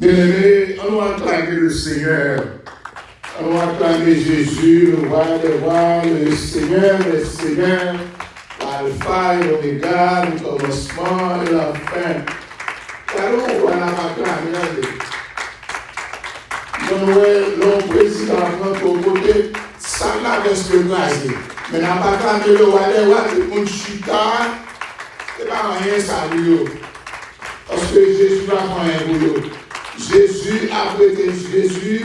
Bien-aimés, on va acclamer le Seigneur. On va acclamer Jésus, le roi des rois, le Seigneur des seigneurs, l'alpha et l'oméga, le commencement et la fin. Alors, on va l'acclamer. Le président prend au côté, ça n'a pas de grâce. Mais n'a pas acclamé le roi des rois, tout le monde chita, c'est pas rien ça, parce que Jésus va prendre un boulot. Jésus a prêté Jésus,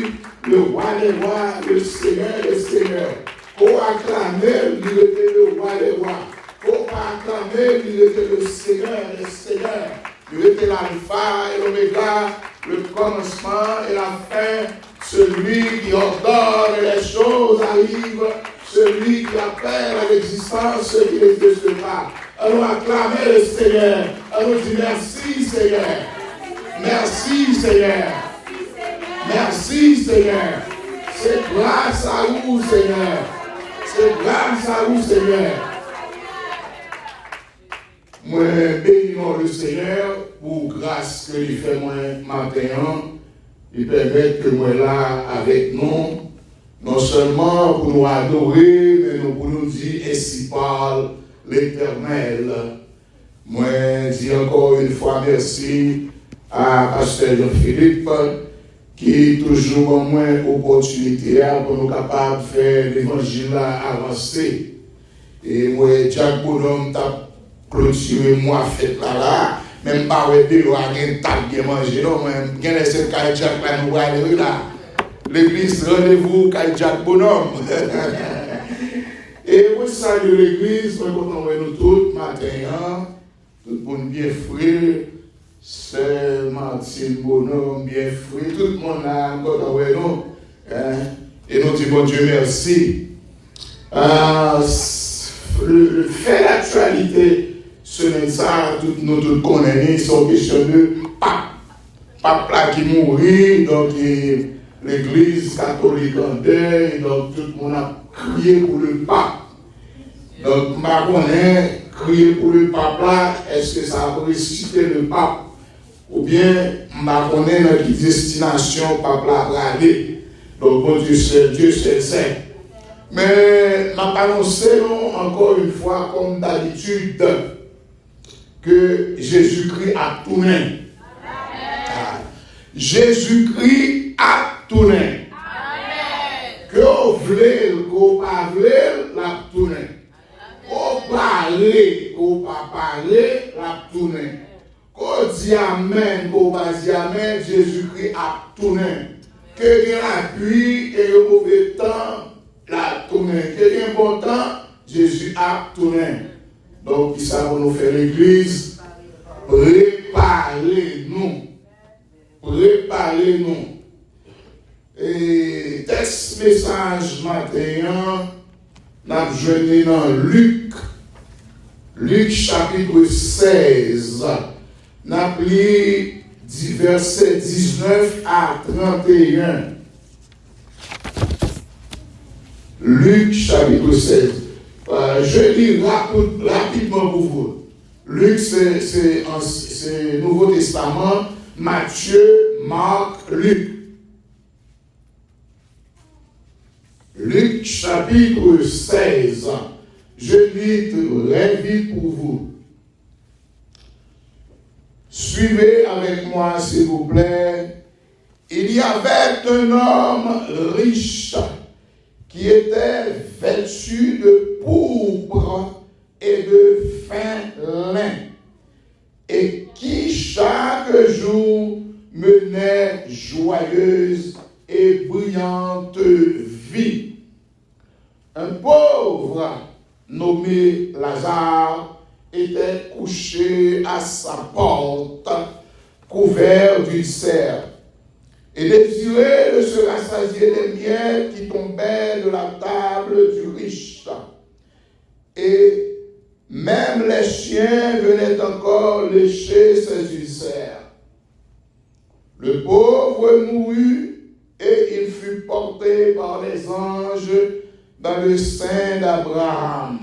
le roi des rois, le Seigneur des seigneurs. Pour acclamer, il était le roi des rois. Pour acclamer, il était le Seigneur des seigneurs. Il était l'alpha et l'oméga, le commencement et la fin. Celui qui ordonne les choses arrive, celui qui appelle à l'existence ce qui n'existe pas. Allons acclamer le Seigneur. Allons dire merci Seigneur. Merci Seigneur. Merci Seigneur. C'est grâce à vous Seigneur. C'est grâce à vous Seigneur. Moi bénissons le Seigneur pour grâce que il fait moi matin. Il permet que moi là avec nous, non seulement pour nous adorer, mais nous pour nous dire ainsi parle l'Éternel. Moi dis encore une fois merci à Pasteur Jean-Philippe qui toujours au moins opportunité pour nous capables de faire l'évangile avancer. Et moi, Jack Bonhomme t'a clôturé moi fait là, même pas ouais de l'eau à une table bien manger non, même bien laisser Jack là nous aller là. L'église rendez-vous Jack Bonhomme. Et moi salue l'église, moi content nous tous matin, tout le monde bien frais. C'est Martine Bonhomme, bien fouillé, tout le monde a encore envoyé nous. Et nous disons, bon Dieu, merci. Le fait d'actualité, ce n'est ça, nous tous connaissons, c'est une question de pape là qui mourit, donc l'église catholique en deuil, donc tout le monde a crié pour le pape. Donc, je connais, crier pour le pape là, est-ce que ça a ressuscité le pape? Ou bien, je connais notre destination par la aller. Donc, bon Dieu sait. Mais, je vais annoncer encore une fois, comme d'habitude, que Jésus-Christ a tourné. Jésus-Christ a tourné. Que vous voulez, que vous ne voulez, la tourné. Qu'on parle, qu'on pas parler, la tourné. Qu'on dit Amen, qu'on va dire Amen, Jésus-Christ a tourné. Que il y a l'appui et le mauvais temps, la tourné. Que il y a un bon temps, Jésus a tourné. Donc, il s'agit nous faire l'église. Préparez-nous. Préparez-nous. Et texte message matin, nous avons jeûné dans Luc. Luc chapitre 16. Nous avons lu versets 19 à 31. Luc chapitre 16. Je lis rapidement pour vous. Luc, c'est Nouveau Testament. Matthieu, Marc, Luc. Luc chapitre 16. Je lis très vite pour vous. Suivez avec moi, s'il vous plaît. Il y avait un homme riche qui était vêtu de pourpre et de fin lin, et qui chaque jour menait joyeuse et brillante vie. Un pauvre nommé Lazare était couché à sa porte, couvert d'ulcères, et désirait de se rassasier des miettes qui tombaient de la table du riche. Et même les chiens venaient encore lécher ses ulcères. Le pauvre mourut et il fut porté par les anges dans le sein d'Abraham.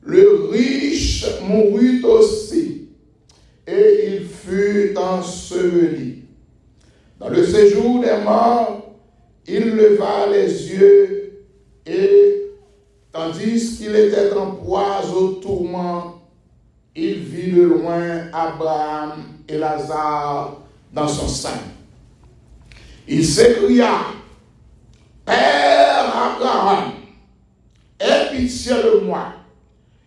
Le riche mourut aussi et il fut enseveli. Dans le séjour des morts, il leva les yeux et, tandis qu'il était en proie au tourment, il vit de loin Abraham et Lazare dans son sein. Il s'écria, « Père Abraham, aie pitié de moi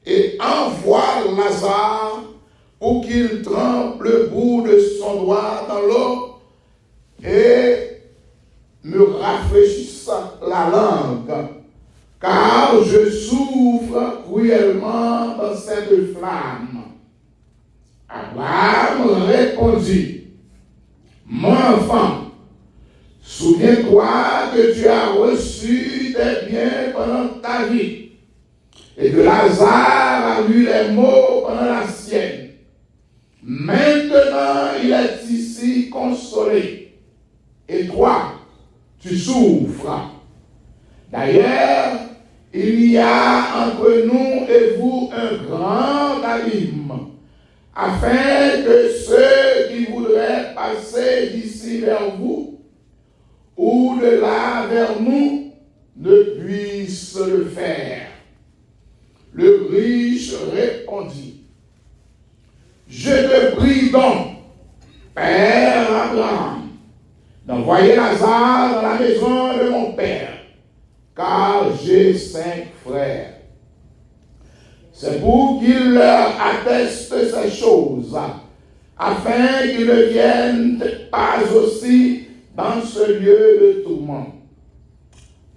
et envoie Lazare pour qu'il trempe le bout de son doigt dans l'eau et me rafraîchisse la langue, car je souffre cruellement dans cette flamme. » Abraham répondit, « Mon enfant, souviens-toi que tu as reçu des biens pendant ta vie, et que Lazare a eu les maux pendant la sienne. Maintenant, il est ici consolé, et toi, tu souffres. D'ailleurs, il y a entre nous et vous un grand abîme, afin que ceux qui voudraient passer d'ici vers vous, ou de là vers nous, ne puissent le faire. » Le riche répondit, « Je te prie donc, Père Abraham, d'envoyer Lazare dans la maison de mon père, car j'ai 5 frères. C'est pour qu'il leur atteste ces choses, afin qu'ils ne viennent pas aussi dans ce lieu de tourment. »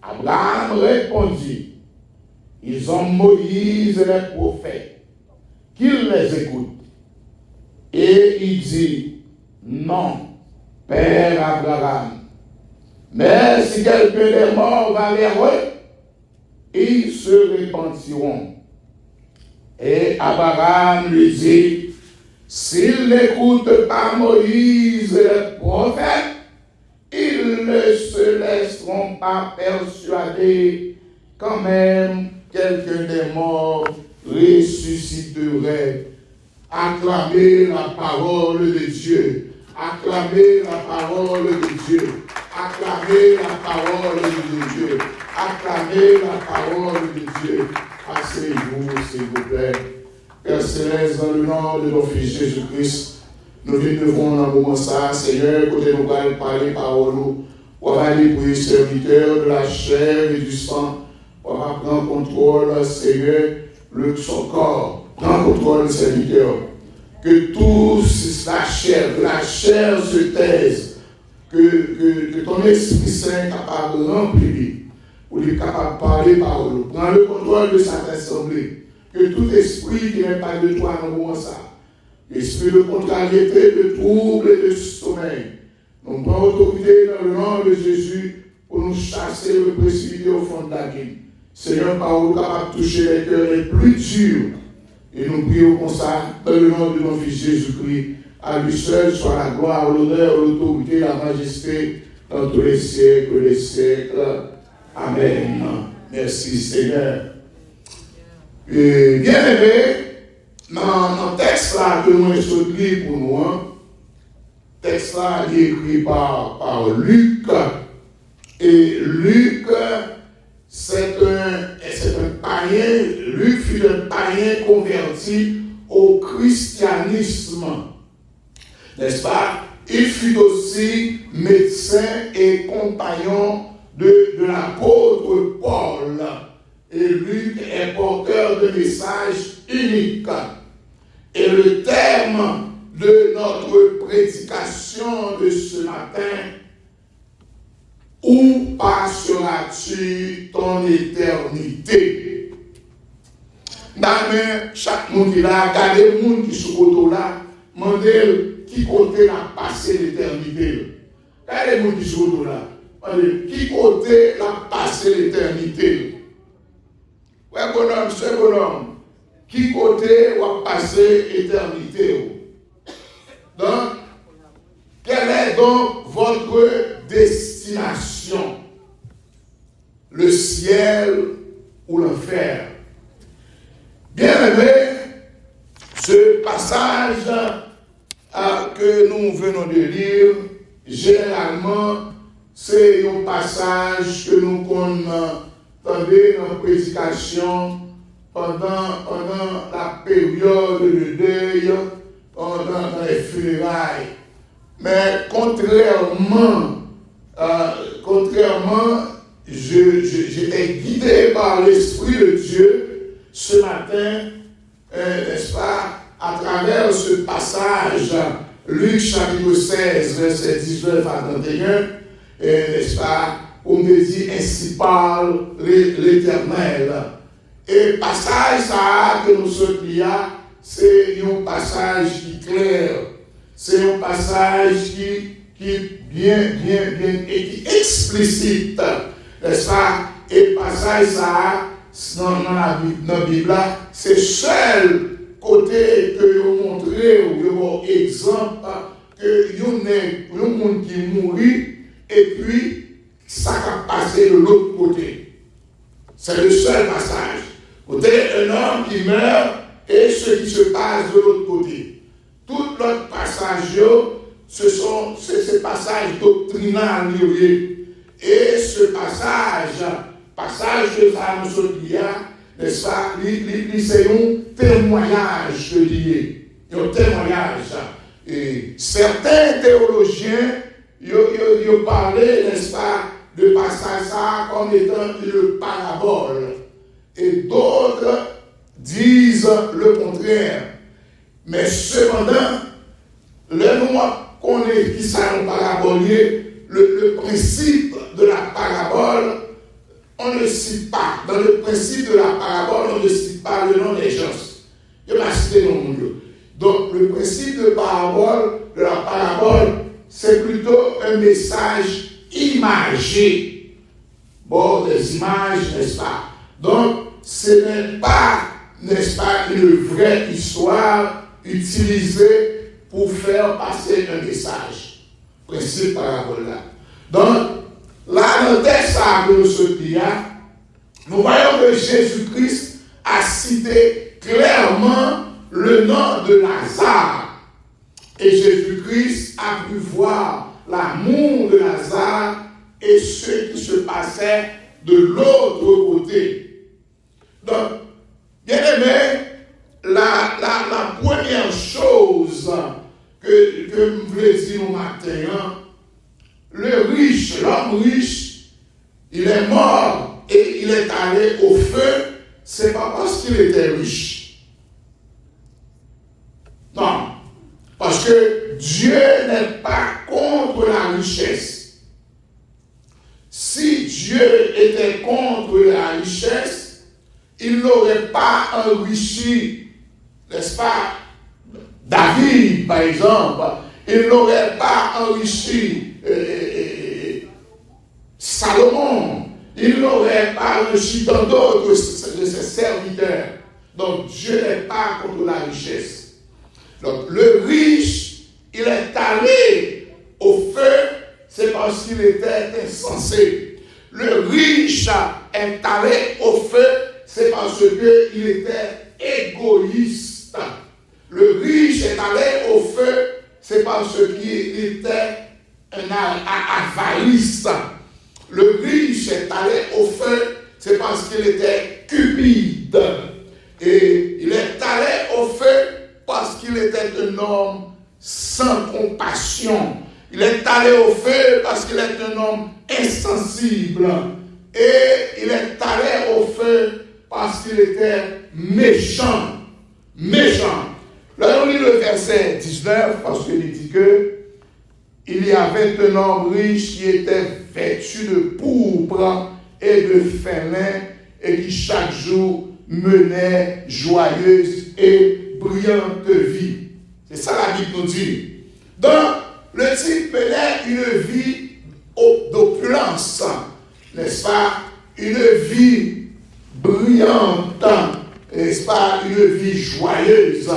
Abraham répondit, « Ils ont Moïse et les prophètes, qu'ils les écoutent. » Et il dit, « Non, Père Abraham, mais si quelqu'un des morts va vers eux, ils se repentiront. » Et Abraham lui dit, « S'ils n'écoutent pas Moïse et les prophètes, ils ne se laisseront pas persuader quand même quelqu'un des morts ressusciterait. » Acclamez la parole de Dieu. Acclamez la parole de Dieu. Acclamez la parole de Dieu. Acclamez la parole de Dieu. Asseyez-vous, s'il vous plaît. Père Céleste, dans le nom de notre Fils Jésus-Christ, nous venons devant un moment ça, Seigneur, côté nous allons parler parole, on va aller pour les serviteurs de la chair et du sang, on va prendre contrôle, Seigneur, de son corps. Prends contrôle, serviteur. Que tous la chair se taise. Que ton Esprit Saint est capable de remplir. Ou est capable de parler par nous. Prends le contrôle de cette assemblée. Que tout esprit qui n'est pas de toi dans le moment ça. Esprit de contrariété, de trouble et de sommeil. Nous prenons autorité dans le nom de Jésus pour nous chasser et nous précipiter au fond de la guine. Seigneur, par où capable de toucher les cœurs les plus durs. Et nous prions comme ça, dans le nom de notre Fils Jésus-Christ, à lui seul soit la gloire, l'honneur, l'autorité, la majesté, dans tous les siècles, les siècles. Amen. Merci Seigneur. Et bien aimé, dans le texte là que nous avons écrit pour nous, le texte là est écrit par Luc. Et Luc, c'est un païen, Luc fut un païen converti au christianisme. N'est-ce pas? Il fut aussi médecin et compagnon de l'apôtre Paul. Et Luc est porteur de messages uniques. Et le thème de notre prédication de ce matin, où passeras-tu ton éternité? Dans chaque monde qui là, regardez le monde qui est sur le côté là, demandez qui côté l'a passé l'éternité. Regardez le monde qui est sur le côté là, demandez qui côté l'a passé l'éternité. Ouais, bonhomme, c'est bonhomme. Qui côté va passer l'éternité? Donc, quelle est donc votre destination? Le ciel ou l'enfer? Bien aimé, ce passage que nous venons de lire généralement, c'est un passage que nous entendons dans la prédication pendant la période de deuil, pendant les funérailles. Mais contrairement, j'étais guidé par l'Esprit de Dieu ce matin, n'est-ce pas, à travers ce passage, Luc chapitre 16, verset 19 à 31, n'est-ce pas, on me dit ainsi parle l'Éternel. Et passage ça que nous sommes là, c'est un passage qui est clair, c'est un passage qui est bien et qui est explicite, n'est-ce pas? Et passage ça dans la Bible, c'est seul côté que vous montrez ou exemple que un monde qui mourit et puis ça va passer de l'autre côté. C'est le seul passage. Côté un homme qui meurt et ce qui se passe de l'autre côté. Tout l'autre passage, ce sont ces passages doctrinaux. Et ce passage de Samuel, n'est-ce pas, c'est un témoignage lié. Un témoignage. Et certains théologiens, ils parlaient, n'est-ce pas, de passage ça comme étant une parabole. Et d'autres disent le contraire. Mais cependant, le nom qu'on est qui ça un parabolier, le principe de la parabole, on ne cite pas. Dans le principe de la parabole, on ne cite pas le nom des gens. Je vais citer le nom. Donc, le principe de la parabole, c'est plutôt un message imagé. Bon, des images, n'est-ce pas? Donc, ce n'est pas, n'est-ce pas, une vraie histoire utilisée pour faire passer un message. Principe parabole là. Donc, là, dans le texte que nous sommes là, nous voyons que Jésus-Christ a cité clairement le nom de Lazare. Et Jésus-Christ a pu voir l'amour de Lazare et ce qui se passait de l'autre côté. Donc, bien aimé, la première chose que je voulais dire au matin, l'homme riche, il est mort et il est allé au feu, c'est pas parce qu'il était riche. Non, parce que Dieu n'est pas contre la richesse. Si Dieu était contre la richesse, il n'aurait pas enrichi, n'est-ce pas, David, par exemple, il n'aurait pas enrichi Salomon, il n'aurait pas enrichi tant d'autres de ses serviteurs. Donc Dieu n'est pas contre la richesse. Donc le riche, il est allé au feu, c'est parce qu'il était insensé. Le riche est allé au feu, c'est parce qu'il était égoïste. Le riche est allé au feu, c'est parce qu'il était un avariste. Le riche est allé au feu, c'est parce qu'il était cupide. Et il est allé au feu parce qu'il était un homme sans compassion. Il est allé au feu parce qu'il est un homme insensible. Et il est allé au feu parce qu'il était méchant. Méchant. Là, on lit le verset 19 parce qu'il dit que il y avait un homme riche qui était vêtu de pourpre et de fin lin et qui chaque jour menait joyeuse et brillante vie. C'est ça la Bible nous dit. Donc, le type menait une vie d'opulence, n'est-ce pas? Une vie brillante, n'est-ce pas? Une vie joyeuse.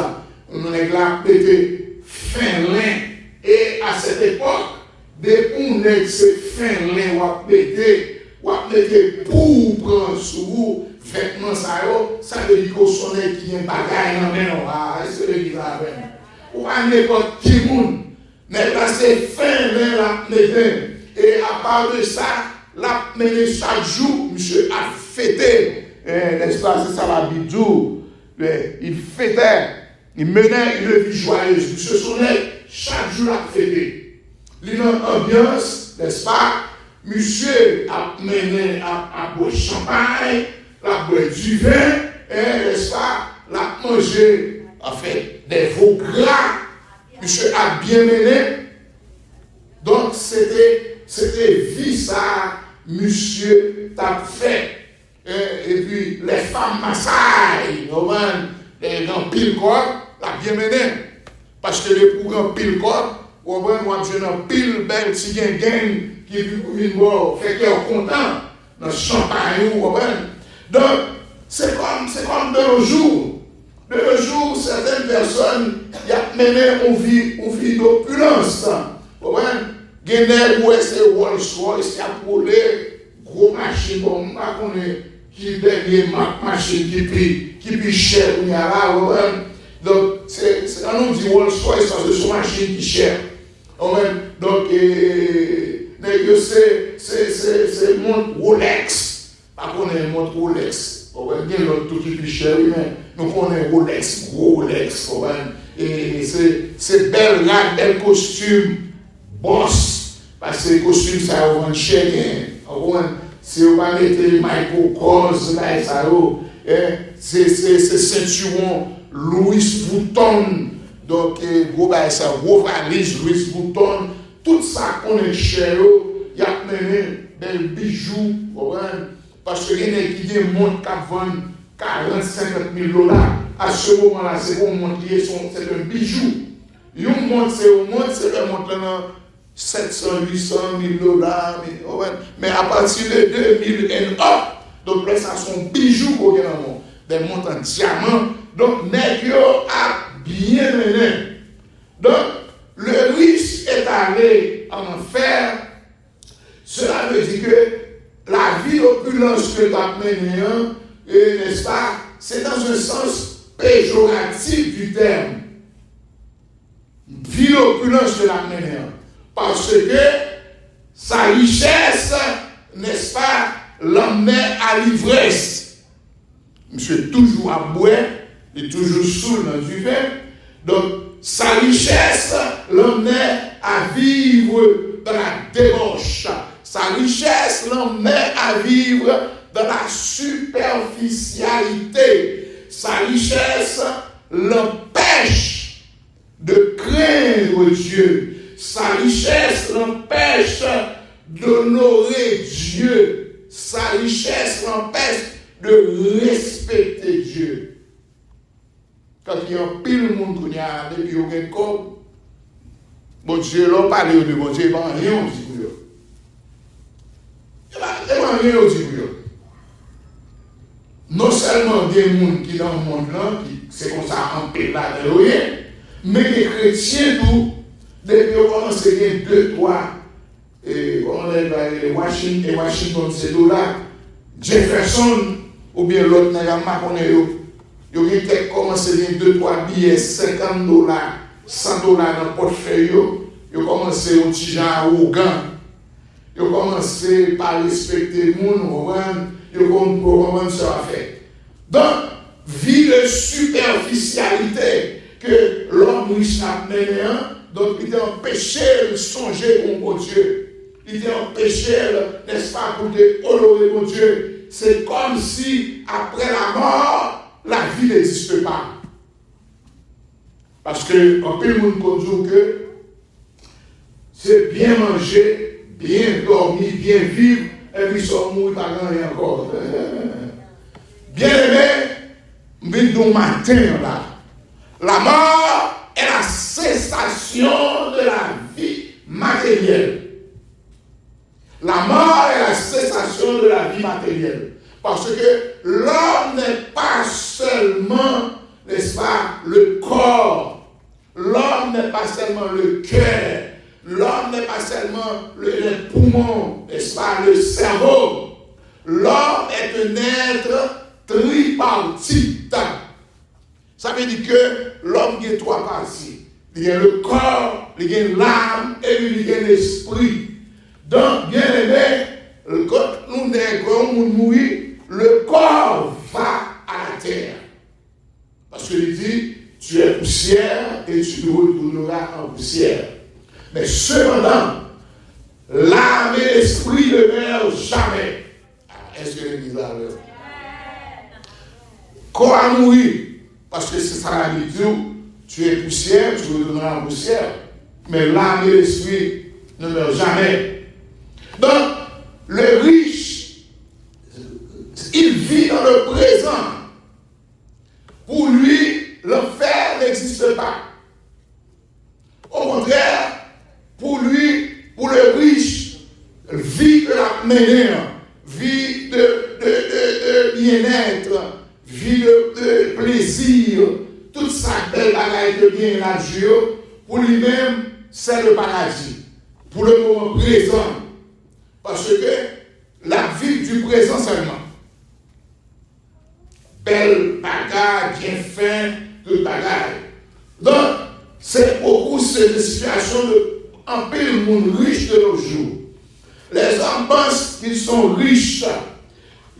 On est là, pété fin lin. Et à cette époque, dès qu'on est ce fin lin, on a pété pour prendre sous vous, vêtements ça veut dire qu'on sonne qui a un bagage dans la main. Ah, c'est le qui va faire. Ou à n'importe qui monde, Mais là, c'est fin, mais la mené. Et à part de ça, la mené chaque jour, monsieur a fêté. N'est-ce pas, c'est ça la Bible dit. Il fêtait, il menait une vie joyeuse. Monsieur Sonnet, chaque jour a fêté. Il y a une ambiance, n'est-ce pas? Monsieur a mené à boire champagne, à boire du vin, n'est-ce pas? L'a mangé, a fait des veaux gras. Monsieur a bien mené. Donc, c'était vie ça, monsieur t'a fait. Et puis, les femmes massaillent, dans pile corps, l'a bien mené. Parce que les pour un pile corps, moi, j'ai un pile belle petit gang qui vient pour faire cœur content dans le champagne. Donc, c'est comme de nos jours. De nos jours, certaines personnes y a mené une vie d'opulence. Il y a des où c'est Rolls-Royce, il y a pour les gros machines, bon, on connaît qui dernier machine qui plus cher qu'il y a là. Donc, on nous dit Rolls-Royce parce que c'est une machine qui est chère. Donc, c'est montre Rolex. Pas qu'on ait montre Rolex. On va bien l'autre tout qui est plus cher, mais nous connaissons Rolex, gros Rolex. Et c'est belle race, bel costume, boss. Parce que les costumes, ça va vendre cher. Si vous pas mettre Michael Kors, c'est ceinturon Louis Vuitton. Donc, ça gros valise Louis Vuitton. Tout ça qu'on est cher, il y a des bijoux. Parce que les gens qui montent qui vendent 40, 50 000 $. À ce moment-là, c'est un montre qui est un bijou. Une montre, c'est le montre dans 700, 800 000 $. Mais à partir de 2001, donc là, ça sont bijoux qu'on a des montres en diamant. Donc, Négio a bien mené. Donc, le riche est allé en enfer. Cela veut dire que la vie opulence que tu as menée, n'est-ce pas, c'est dans un sens péjoratif du terme. Vie opulence que tu as menée. Parce que sa richesse, n'est-ce pas, l'emmenait à l'ivresse. Monsieur toujours à boire, il est toujours saoul dans du vin. Donc, sa richesse l'emmenait à vivre dans la débauche. Sa richesse l'emmenait à vivre dans la superficialité. Sa richesse l'empêche de craindre Dieu. Sa richesse l'empêche d'honorer Dieu. Sa richesse l'empêche de respecter Dieu. Quand il y a un pile de monde qui a depuis aucun corps, bon Dieu l'a parlé de bon Dieu, il n'y a rien dit pour eux. Il n'y a rien dit pour eux. Non seulement des gens qui dans le monde là, c'est comme ça en paix là, mais les chrétiens tout, depuis qu'ils ont commencé à gagner 2, 3, Washington, c'est là, Jefferson, ou bien l'autre n'a pas connu. Ils ont commencé à gagner 2, 3 billets, $50, $100 dans le portefeuille. Ils ont commencé à petit gens arrogant. Ils ont commencé par respecter le monde. Ils ont commencé à faire. Donc, vie de superficialité que l'homme riche a mené, donc il était empêché de songer au bon Dieu. Il était empêché, n'est-ce pas, pour honorer mon Dieu. C'est comme si, après la mort, la vie n'existe pas. Parce que, en peu de monde dit que c'est bien manger, bien dormir, bien vivre, et puis ça mourir par rien encore. Bien aimé, mais du matin là, la mort est la cessation de la vie matérielle. La mort est la cessation de la vie matérielle. Parce que l'homme n'est pas seulement, n'est-ce pas, le corps. L'homme n'est pas seulement le cœur. L'homme n'est pas seulement le poumon, n'est-ce pas, le cerveau. L'homme est un être tripartite. Ça veut dire que l'homme a 3 parties. il y a le corps, il y a l'âme et il y a l'esprit. Donc, bien aimé, quand nous mourons, le corps va à la terre. Parce qu'il dit, tu es poussière et tu retourneras en poussière. Mais cependant, l'âme et l'esprit ne meurent jamais. Est-ce que l'église a l'air? Corps a mouru, parce que c'est ça la vie. Tu es poussière, tu retourneras en poussière. Mais l'âme et l'esprit ne meurent jamais. Donc, le riche, il vit dans le présent. Pour lui, l'enfer n'existe pas. Au contraire, pour lui, pour le riche, vie de la manière, vie de bien-être, vie de plaisir, toute sa belle bagaille de bien la Dieu, pour lui-même, c'est le paradis. Pour le moment présent. Parce que la vie du présent seulement. Belle bagaille, bien fin, toute bagaille. Donc, c'est beaucoup cette situation de un peu le monde riche de nos jours. Les hommes pensent qu'ils sont riches,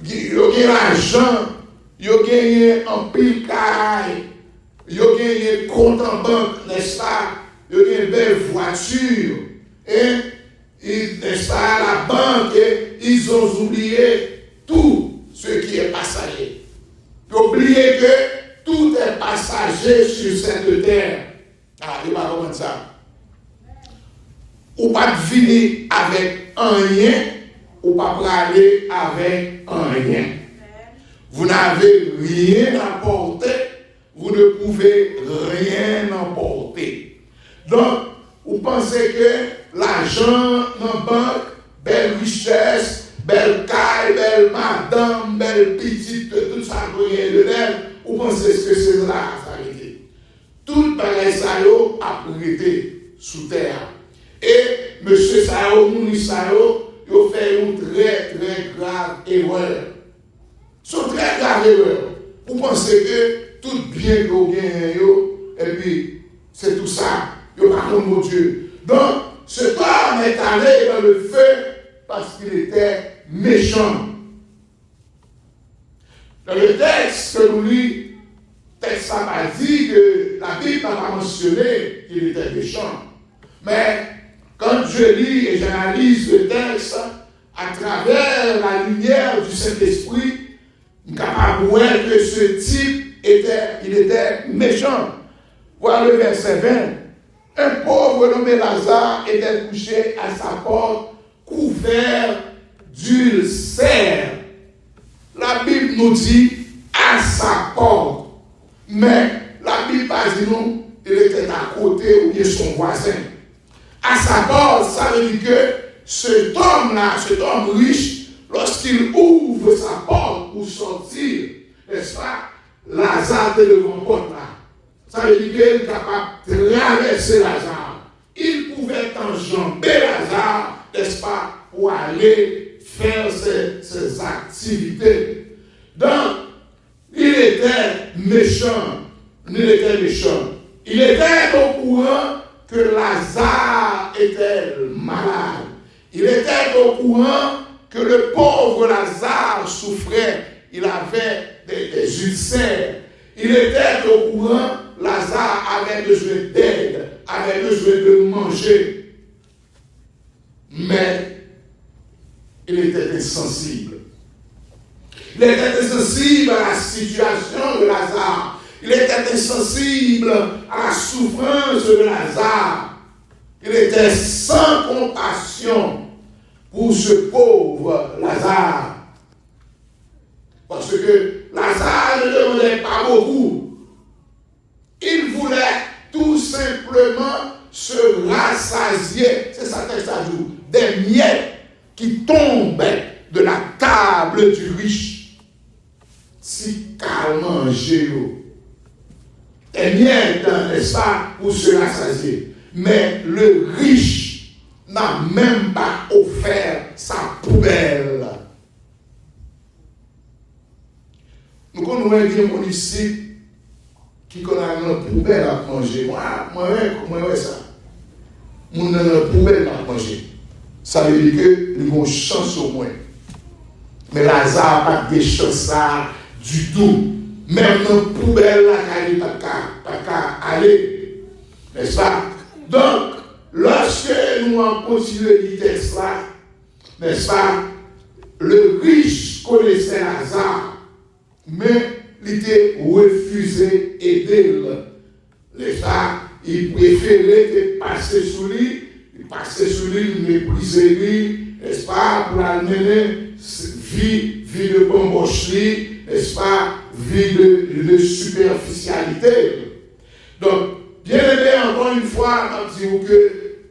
ils ont l'argent, ils ont gagné un pile carré, ils ont gagné compte en banque, n'est-ce pas? Ils ont gagné une belle voiture, n'est-ce pas, à la banque, et ils ont oublié tout ce qui est passager. Oubliez que tout est passager sur cette terre. Ah, il va comprendre ça. Ou pas deviner avec un rien, ou pas parler avec un rien. Vous n'avez rien à porter, vous ne pouvez rien emporter. Donc, vous pensez que l'argent dans la banque, belle richesse, belle caille, belle madame, belle petite, tout ça, rien de d'elle, vous pensez que c'est là la vérité. Tout pareil, ça a prêté sous terre. Et M. Sao, Mouni Sao, il a fait une très, très grave erreur. C'est une très grave erreur. Vous pensez que tout bien que vous gagnez, et puis c'est tout ça. Il n'y a pas de mon Dieu. Donc, cet homme est allé dans le feu parce qu'il était méchant. Dans le texte que nous lisons, le texte n'a pas dit que la Bible n'a pas mentionné qu'il était méchant. Mais quand je lis et j'analyse le texte à travers la lumière du Saint-Esprit, je suis capable de voir que ce type était méchant. Voilà le verset 20. Un pauvre nommé Lazare était couché à sa porte, couvert d'ulcère. La Bible nous dit à sa porte. Mais la Bible pas dit nous, il était à côté ou bien son voisin. À sa porte, ça veut dire que cet homme-là, cet homme riche, lorsqu'il ouvre sa porte pour sortir, n'est-ce pas, Lazare est devant la porte là. Ça veut dire qu'il est capable de traverser Lazare. Il pouvait enjamber Lazare, n'est-ce pas, pour aller faire ses activités. Donc, il était méchant. Il était au courant que Lazare était malade. Il était au courant que le pauvre Lazare souffrait. Il avait des ulcères. Il était au courant que Lazare avait besoin d'aide, avait besoin de manger. Mais il était insensible. Il était insensible à la situation de Lazare. Il était insensible à la souffrance de Lazare. Il était sans compassion pour ce pauvre Lazare. Parce que Lazare ne demandait pas beaucoup. Il voulait tout simplement se rassasier. C'est ça que ça dit. Des miettes qui tombaient de la table du riche. Si qu'à manger. Des miettes, n'est-ce pas, pour se rassasier. Mais le riche n'a même pas offert sa poubelle. Nous connaissons un démon ici qui qu'on a dans la poubelle à manger. Moi, ça. Mon dans la poubelle à manger. Ça veut dire que nous avons chance au moins. Mais Lazare n'a pas de chance là du tout. Même dans la poubelle, il n'a pas qu'à aller. N'est-ce pas? Donc, lorsque nous avons continué le texte là, n'est-ce pas? Le riche connaissait Lazare, mais il était refusé d'aider. N'est-ce pas? Il préférait passer sous lui. Il passait sur lui, il méprisait lui, n'est-ce pas, pour l'amener vie de bambocherie, n'est-ce pas, vie de superficialité. Donc, bien aimé, encore une fois, on dit que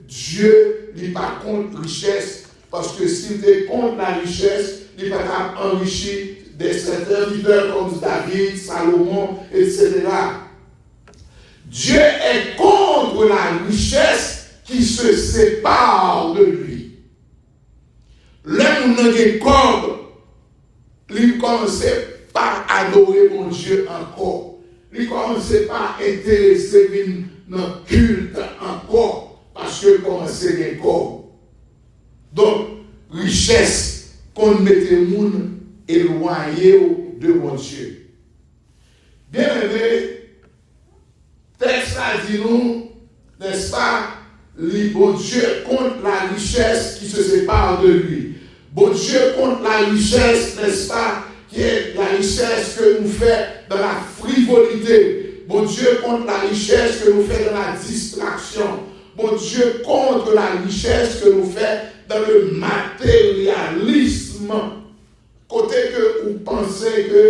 Dieu n'est pas contre la richesse, parce que s'il était contre la richesse, il n'est pas enrichi des serviteurs comme David, Salomon, etc. Dieu est contre la richesse qui se sépare de lui. L'homme n'a pas corde, il ne commençait pas à adorer mon Dieu encore. Il ne commençait pas à intéresser dans le culte encore, parce qu'il commençait à corde. Donc, richesse qu'on mettait moun éloigné de mon Dieu. Bien aimé, texte a dit nous, n'est-ce pas? Bon Dieu contre la richesse qui se sépare de lui. Bon Dieu contre la richesse, n'est-ce pas, qui est la richesse que nous fait dans la frivolité. Bon Dieu contre la richesse que nous fait dans la distraction. Bon Dieu contre la richesse que nous fait dans le matérialisme. Côté que vous pensez que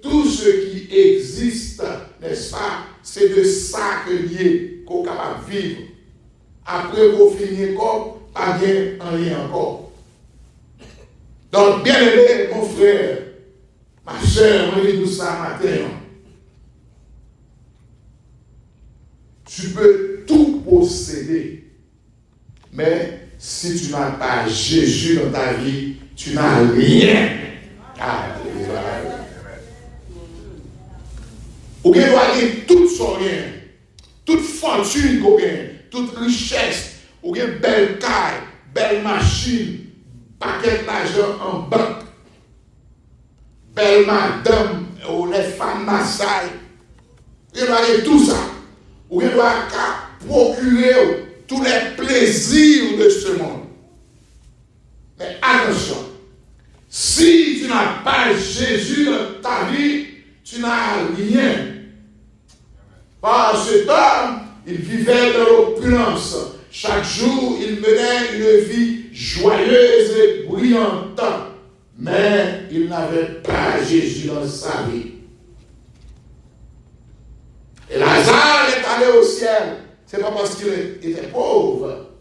tout ce qui existe, n'est-ce pas, c'est de ça que lié qu'on est capable de vivre. Après vous finissez comme, pas bien rien encore. Donc, bien aimé, mon frère, ma soeur, on dit tout ça matin. Tu peux tout posséder, mais si tu n'as pas Jésus dans ta vie, tu n'as rien. Ou bien doit avoir tout son rien, toute fortune qu'on gagne, toute richesse, ou bien belle caille, belle machine, paquet d'argent en banque, belle madame, ou les femmes massailles, il doit avoir tout ça, ou bien doit procurer tous les plaisirs de ce monde. Mais attention, si tu n'as pas Jésus dans ta vie, tu n'as rien. Parce que cet homme, il vivait dans l'opulence. Chaque jour, il menait une vie joyeuse et brillante. Mais il n'avait pas Jésus dans sa vie. Et Lazare est allé au ciel. Ce n'est pas parce qu'il était pauvre.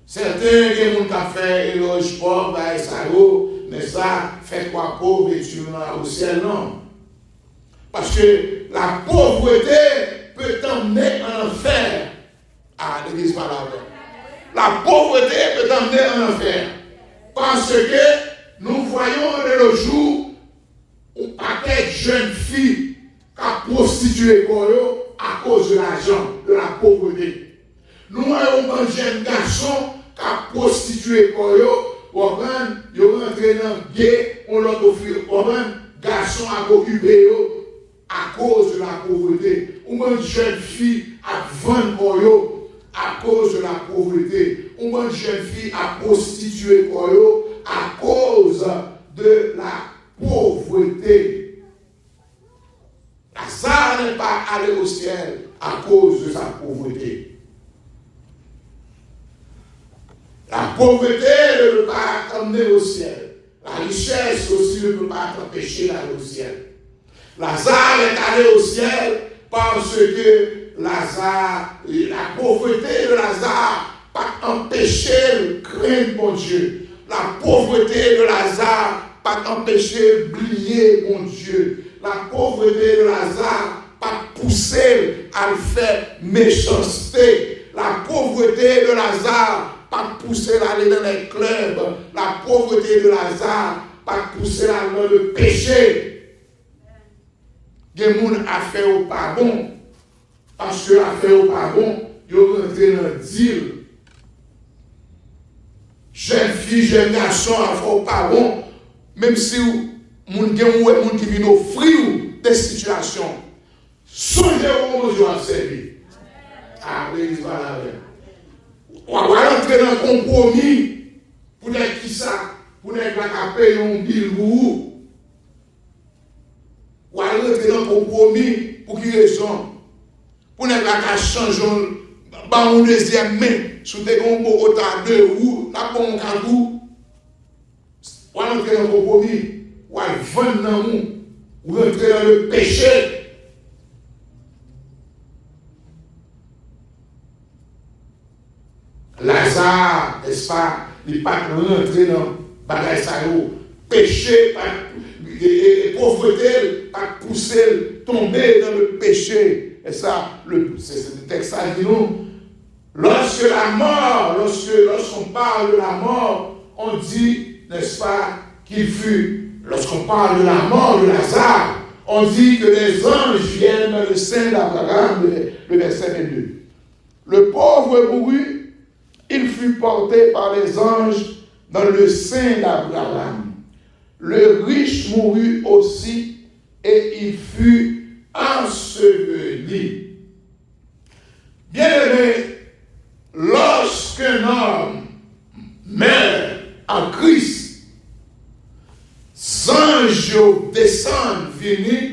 Certains qui ont fait éloge pauvre, mais ça fait quoi pauvre et tu vas au ciel, non. Parce que la pauvreté peut t'emmener en enfer. Ah, l'église pas là. La pauvreté peut t'emmener en enfer. Parce que nous voyons le jour où paquet de jeunes filles qui prostitué à cause de l'argent, de la pauvreté. Nous voyons un jeune garçon qui a prostitué ils ont rentré dans le gay, on leur offre un garçon à occuper à cause de la pauvreté. Ou une jeune fille à vendre à cause de la pauvreté. Ou une jeune fille à prostituer à cause de la pauvreté. Lazare n'est pas allé au ciel à cause de sa pauvreté. La pauvreté ne peut pas t'emmener au ciel. La richesse aussi ne peut pas t'empêcher d'aller au ciel. Lazare est allé au ciel parce que la pauvreté de Lazare n'a pas empêché de craindre mon Dieu. La pauvreté de Lazare n'a pas empêché d'oublier mon Dieu. La pauvreté de Lazare n'a pas poussé à le faire méchanceté. La pauvreté de Lazare pas pousser à aller dans les clubs, la pauvreté de Lazare, pas pousser à aller dans le péché. il y a des gens qui ont fait pas bon. Parce que affaire pas bon, ils ont rentré dans le deal. Jeune fille, jeune garçon, affaire pas bon, même si vous avez des gens qui viennent offrir des situations, songez au besoin de servir. Ah, l'église va là. On va rentrer dans un compromis pour dire qui ça, pour dire qu'on a payé un bill pour vous. On va rentrer dans un compromis pour qui raison. Pour ne pas changer un deuxième main, sous des gros autant de roues, la pompe à roue. On va rentrer dans le compromis, on va vendre dans le monde, on va rentrer dans le péché. Lazare, n'est-ce pas, il n'est pas rentré dans le bagage ça, péché, et pauvreté, pas pousser, tomber dans le péché. Et ça, c'est le texte ça dit nous. Lorsqu'on parle de la mort, on dit, n'est-ce pas, qu'il fut. Lorsqu'on parle de la mort de Lazare, on dit que les anges viennent dans le sein d'Abraham, le verset 22. Le pauvre mourut, il fut porté par les anges dans le sein d'Abraham. Le riche mourut aussi, et il fut enseveli. Bien-aimé, lorsqu'un homme meurt en Christ, les anges descendent venir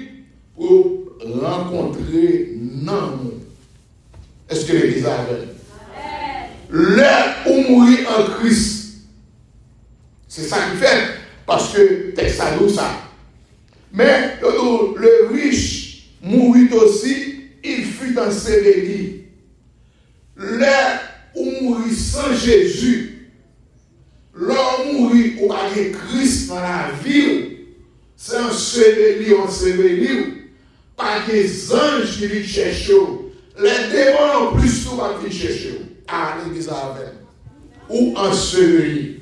pour rencontrer l'amour. Est-ce que l'Église a vu? L'heure où mourir en Christ, c'est ça qu'il fait, parce que texte à nous ça. Mais le riche mourut aussi, il fut enseveli. L'heure où mourit sans Jésus, l'homme mourit où il y a Christ dans la vie, c'est enseveli, par des anges qui viennent chercher. Les démons en plus tout va venir chercher. À l'église avec. Ou enseveli.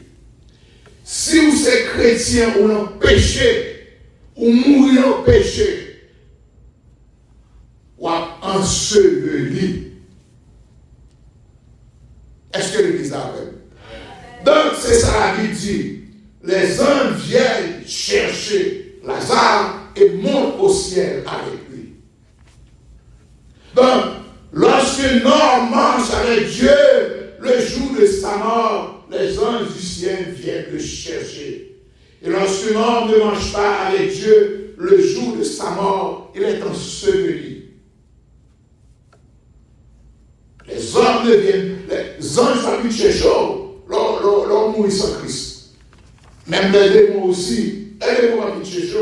Si vous êtes chrétien ou en péché, ou mourir en péché, ou enseveli. Est-ce que l'église a fait? Donc, c'est ça la Bible dit. Les anges viennent chercher Lazare et montent au ciel avec lui. Donc, lorsque l'homme mange avec Dieu, le jour de sa mort, les anges du ciel viennent le chercher. Et lorsque l'homme ne mange pas avec Dieu, le jour de sa mort, il est enseveli. Les hommes deviennent, les anges vont lui chercher l'homme mourit sans Christ. Même les démons aussi, les démons vont lui chercher.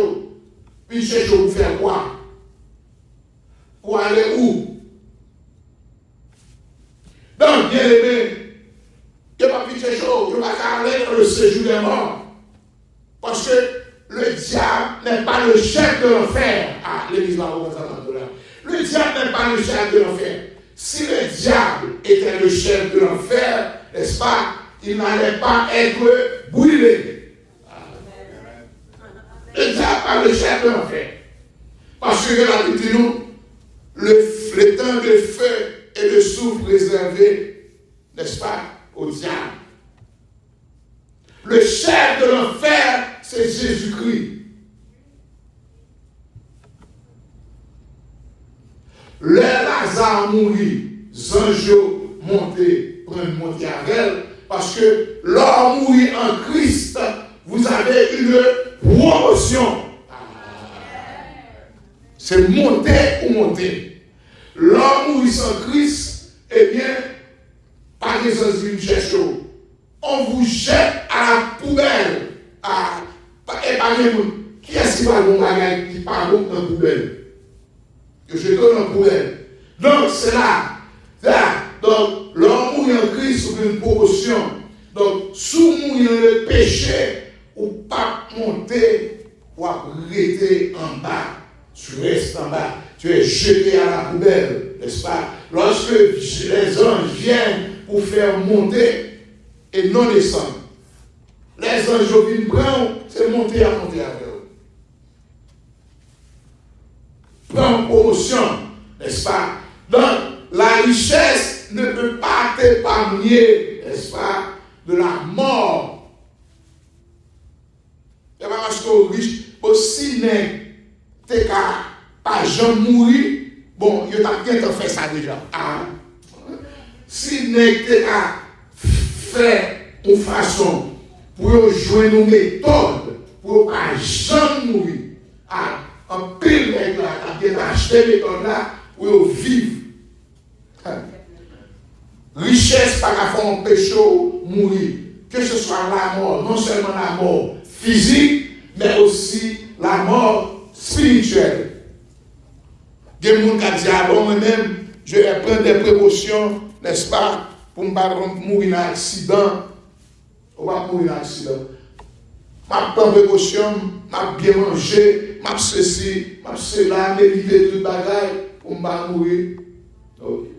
Puis chercher pour faire quoi? Pour aller où? Donc, bien aimé, il n'y a pas de chercher, il n'y a pas aller dans le séjour des morts. Parce que le diable n'est pas le chef de l'enfer. Ah, l'église va vous entendre là. Le diable n'est pas le chef de l'enfer. Si le diable était le chef de l'enfer, n'est-ce pas, il n'allait pas être brûlé. Le diable n'est pas le chef de l'enfer. Parce que la Bible dit nous, le temps de feu et de souffle réservé, n'est-ce pas, au diable. Le chef de l'enfer, c'est Jésus-Christ. Le Lazare mourit, Zanjo monté, prendre monter avec elle, parce que l'homme mourit en Christ, vous avez une promotion. C'est monter ou monter. L'homme mourit sans Christ, eh bien, pas des asile chercher. On vous jette à la poubelle. Et par exemple, qui est-ce qui va nous bagage qui parle dans la poubelle? Que je donne en poubelle. Donc, c'est là. Donc, l'homme mourit en Christ sous une promotion. Donc, sous mourir le péché, ou pas monter, ou arrêter en bas. Tu restes en bas. Tu es jeté à la poubelle, n'est-ce pas? Lorsque les anges viennent pour faire monter et non descendre, les anges viennent prendre, c'est monter à eux. prend promotion, n'est-ce pas? Donc, la richesse ne peut pas t'épargner, n'est-ce pas, de la mort. C'est pas parce que riche, aussi t'es pas jamais mourir, bon, il a bien fait ça déjà. Ah. Si t'es fait une façon pour jouer une méthode pour pas jamais mourir, en pile nèg là, qui a acheté méthode là pour vivre. Richesse pas qu'à faire un péché mourir, que ce soit la mort, non seulement la mort physique, mais aussi la mort spirituelle. Il y a des gens qui disent, ah bon, moi-même, je vais prendre des précautions, n'est-ce pas, pour ne pas mourir dans l'accident. On va mourir dans l'accident. Je prends précaution, je bien manger, je ceci, je cela, m'éviter tout le bagage pour ne pas mourir. Okay.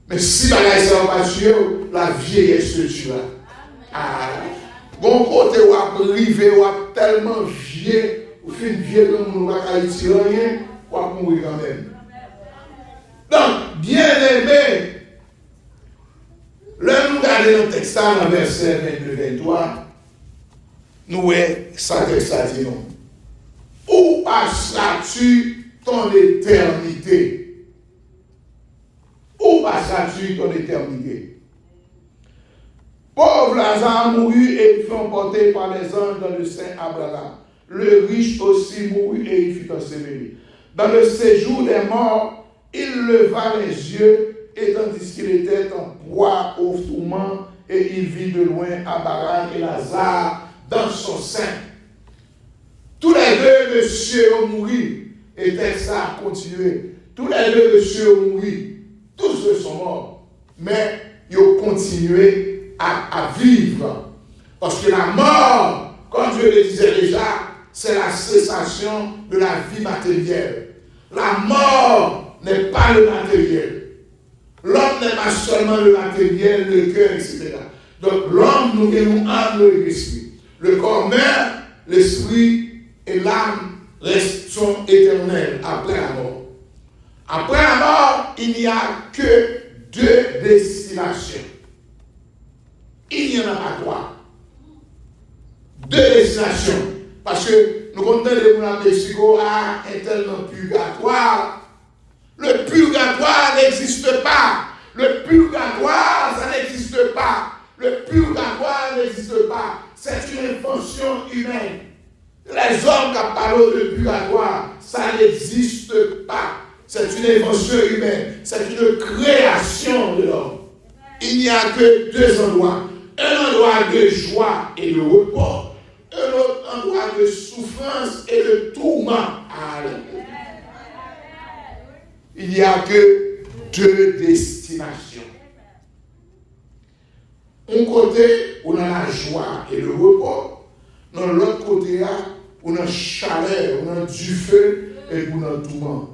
Mais si le bagage ne va pas tuer, la vieillesse se tuera. Ah, bon côté où a privé, où a tellement vieux, ou fin vieux comme on ne va pas tirer rien, ou a mourir quand même. Donc, bien aimé, là nous regardons dans le texte, dans le verset 22-23, nous voyons ça texte dit non. Où passeras-tu ton éternité? Où passeras-tu ton éternité? Pauvre Lazare mourut et il fut emporté par les anges dans le Saint Abraham. Le riche aussi mourut et il fut enseveli. Dans le séjour des morts, il leva les yeux et tandis qu'il était en proie au tourment, et il vit de loin Abraham et Lazare dans son sein. Tous les deux, monsieur, ont mouru. Et ça a continué. Tous les deux, monsieur, ont mouru. Tous deux sont morts. Mais ils ont continué à vivre. Parce que la mort, comme je le disais déjà, c'est la cessation de la vie matérielle. La mort n'est pas le matériel. L'homme n'est pas seulement le matériel, le cœur, etc. Donc l'homme, nous avons âme et l'esprit. Le corps meurt, l'esprit et l'âme sont éternels après la mort. Après la mort, il n'y a que deux destinations. Il n'y en a pas trois. Deux destinations. Parce que nous comptons les gens de Mexico à un tel purgatoire. Le purgatoire n'existe pas. Le purgatoire, ça n'existe pas. Le purgatoire n'existe pas. C'est une invention humaine. Les hommes qui parlent de purgatoire, ça n'existe pas. C'est une invention humaine. C'est une création de l'homme. Il n'y a que deux endroits. Un endroit de joie et de repos. Un autre endroit de souffrance et de tourment. Il n'y a que deux destinations. Un côté, on a la joie et le repos. Dans l'autre côté, on a la chaleur, on a du feu et on a le tourment.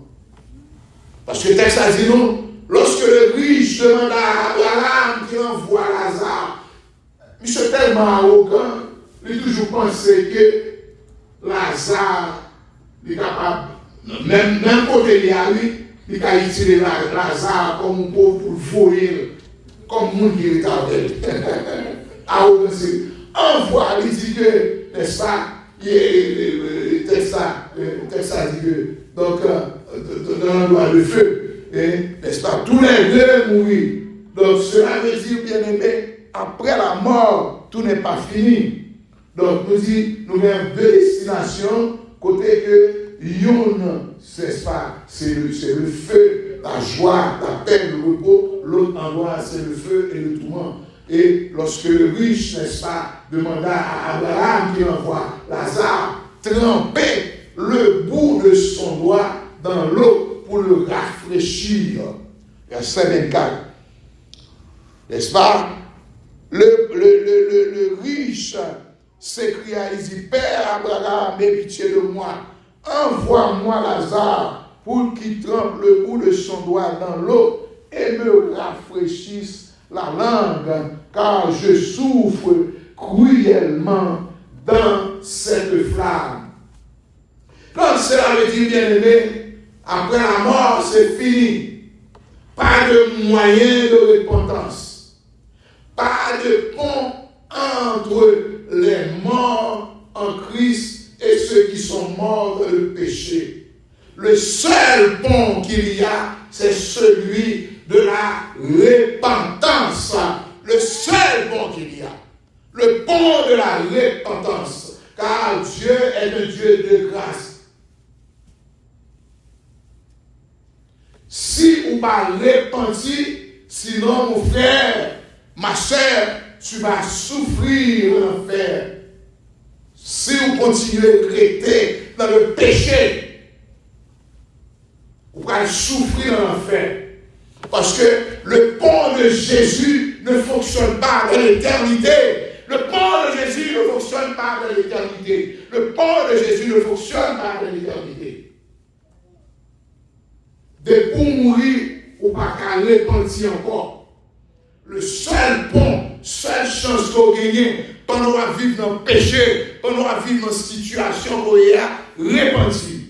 Parce que le texte a dit non, lorsque le riche demande à Abraham qui envoie Lazare, il est tellement arrogant, il a toujours pensé que Lazare est capable, même côté de lui, il a utilisé Lazare comme un pauvre pour voler, comme un monde qui est retardé. Arrogant, envoie, il dit que, n'est-ce pas, le texte a dit que, donc, dans l'endroit de feu, n'est-ce pas, tous les deux mourir. Donc, cela veut dire, bien aimé, après la mort, tout n'est pas fini. Donc, nous avons deux destinations, côté que une, c'est le feu, la joie, la paix, le repos. L'autre endroit, c'est le feu et le tourment. Et lorsque le riche, n'est-ce pas, demanda à Abraham qui envoie Lazare, tremper le bout de son doigt dans l'eau pour le rafraîchir. Verset 24. N'est-ce pas? Le riche s'écria, il dit, Père Abraham, aie pitié de moi. Envoie-moi Lazare pour qu'il trempe le bout de son doigt dans l'eau et me rafraîchisse la langue, car je souffre cruellement dans cette flamme. Donc cela veut dire, bien aimé, Après la mort, c'est fini. Pas de moyen de repentance. Pas de pont entre les morts en Christ et ceux qui sont morts dans le péché. Le seul pont qu'il y a, c'est celui de la repentance. Le seul pont qu'il y a. Le pont de la repentance. Car Dieu est un Dieu de grâce. Si vous ne pas repenti, sinon mon frère, ma soeur, tu vas souffrir l'enfer. Si vous continuez à rester dans le péché, vous allez souffrir l'enfer. Parce que le pont de Jésus ne fonctionne pas dans l'éternité. Le pont de Jésus ne fonctionne pas dans l'éternité. Le pont de Jésus ne fonctionne pas dans l'éternité. De pour mourir, ou pas qu'à repentir encore. Le seul pont, seule chance qu'on gagne, pendant qu'on vivre dans le péché, pendant qu'on vivre dans une situation où il y a repentir.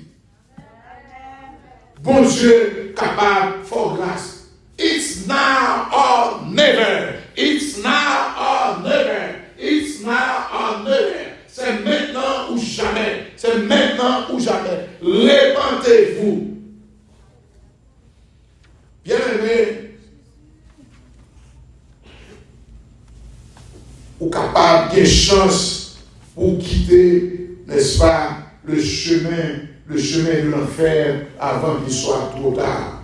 Bon Dieu capable, for grâce. It's now or never. It's now or never. It's now or never. C'est maintenant ou jamais. C'est maintenant ou jamais. Repentez-vous. Bien-aimé, ou capable de chance pour quitter, n'est-ce pas, le chemin de l'enfer avant qu'il soit trop tard.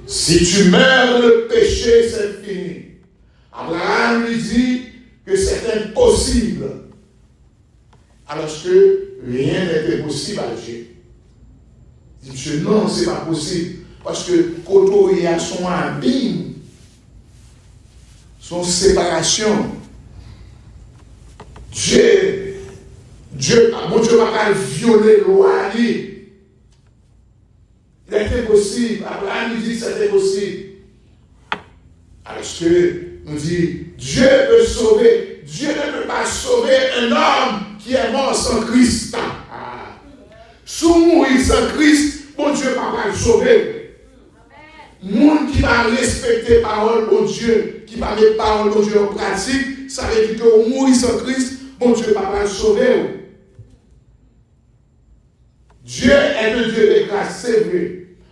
Si tu meurs dans le péché, c'est fini. Abraham lui dit que c'est impossible, alors que rien n'est impossible à Dieu. Il dit, non, ce n'est pas possible. Parce que quand il y a son abîme, son séparation, mon Dieu va pas violer la loi. Il est impossible. Abraham lui dit que c'est impossible. Alors que nous dit, Dieu peut sauver. Dieu ne peut pas sauver un homme qui est mort sans Christ. Sous mourir sans Christ, mon Dieu ne va pas le sauver. Monde qui va respecter la parole de Dieu, qui va mettre la parole de Dieu en pratique, ça veut dire que mourir sans Christ, mon Dieu ne va pas le sauver. Dieu est un Dieu de grâce, c'est vrai.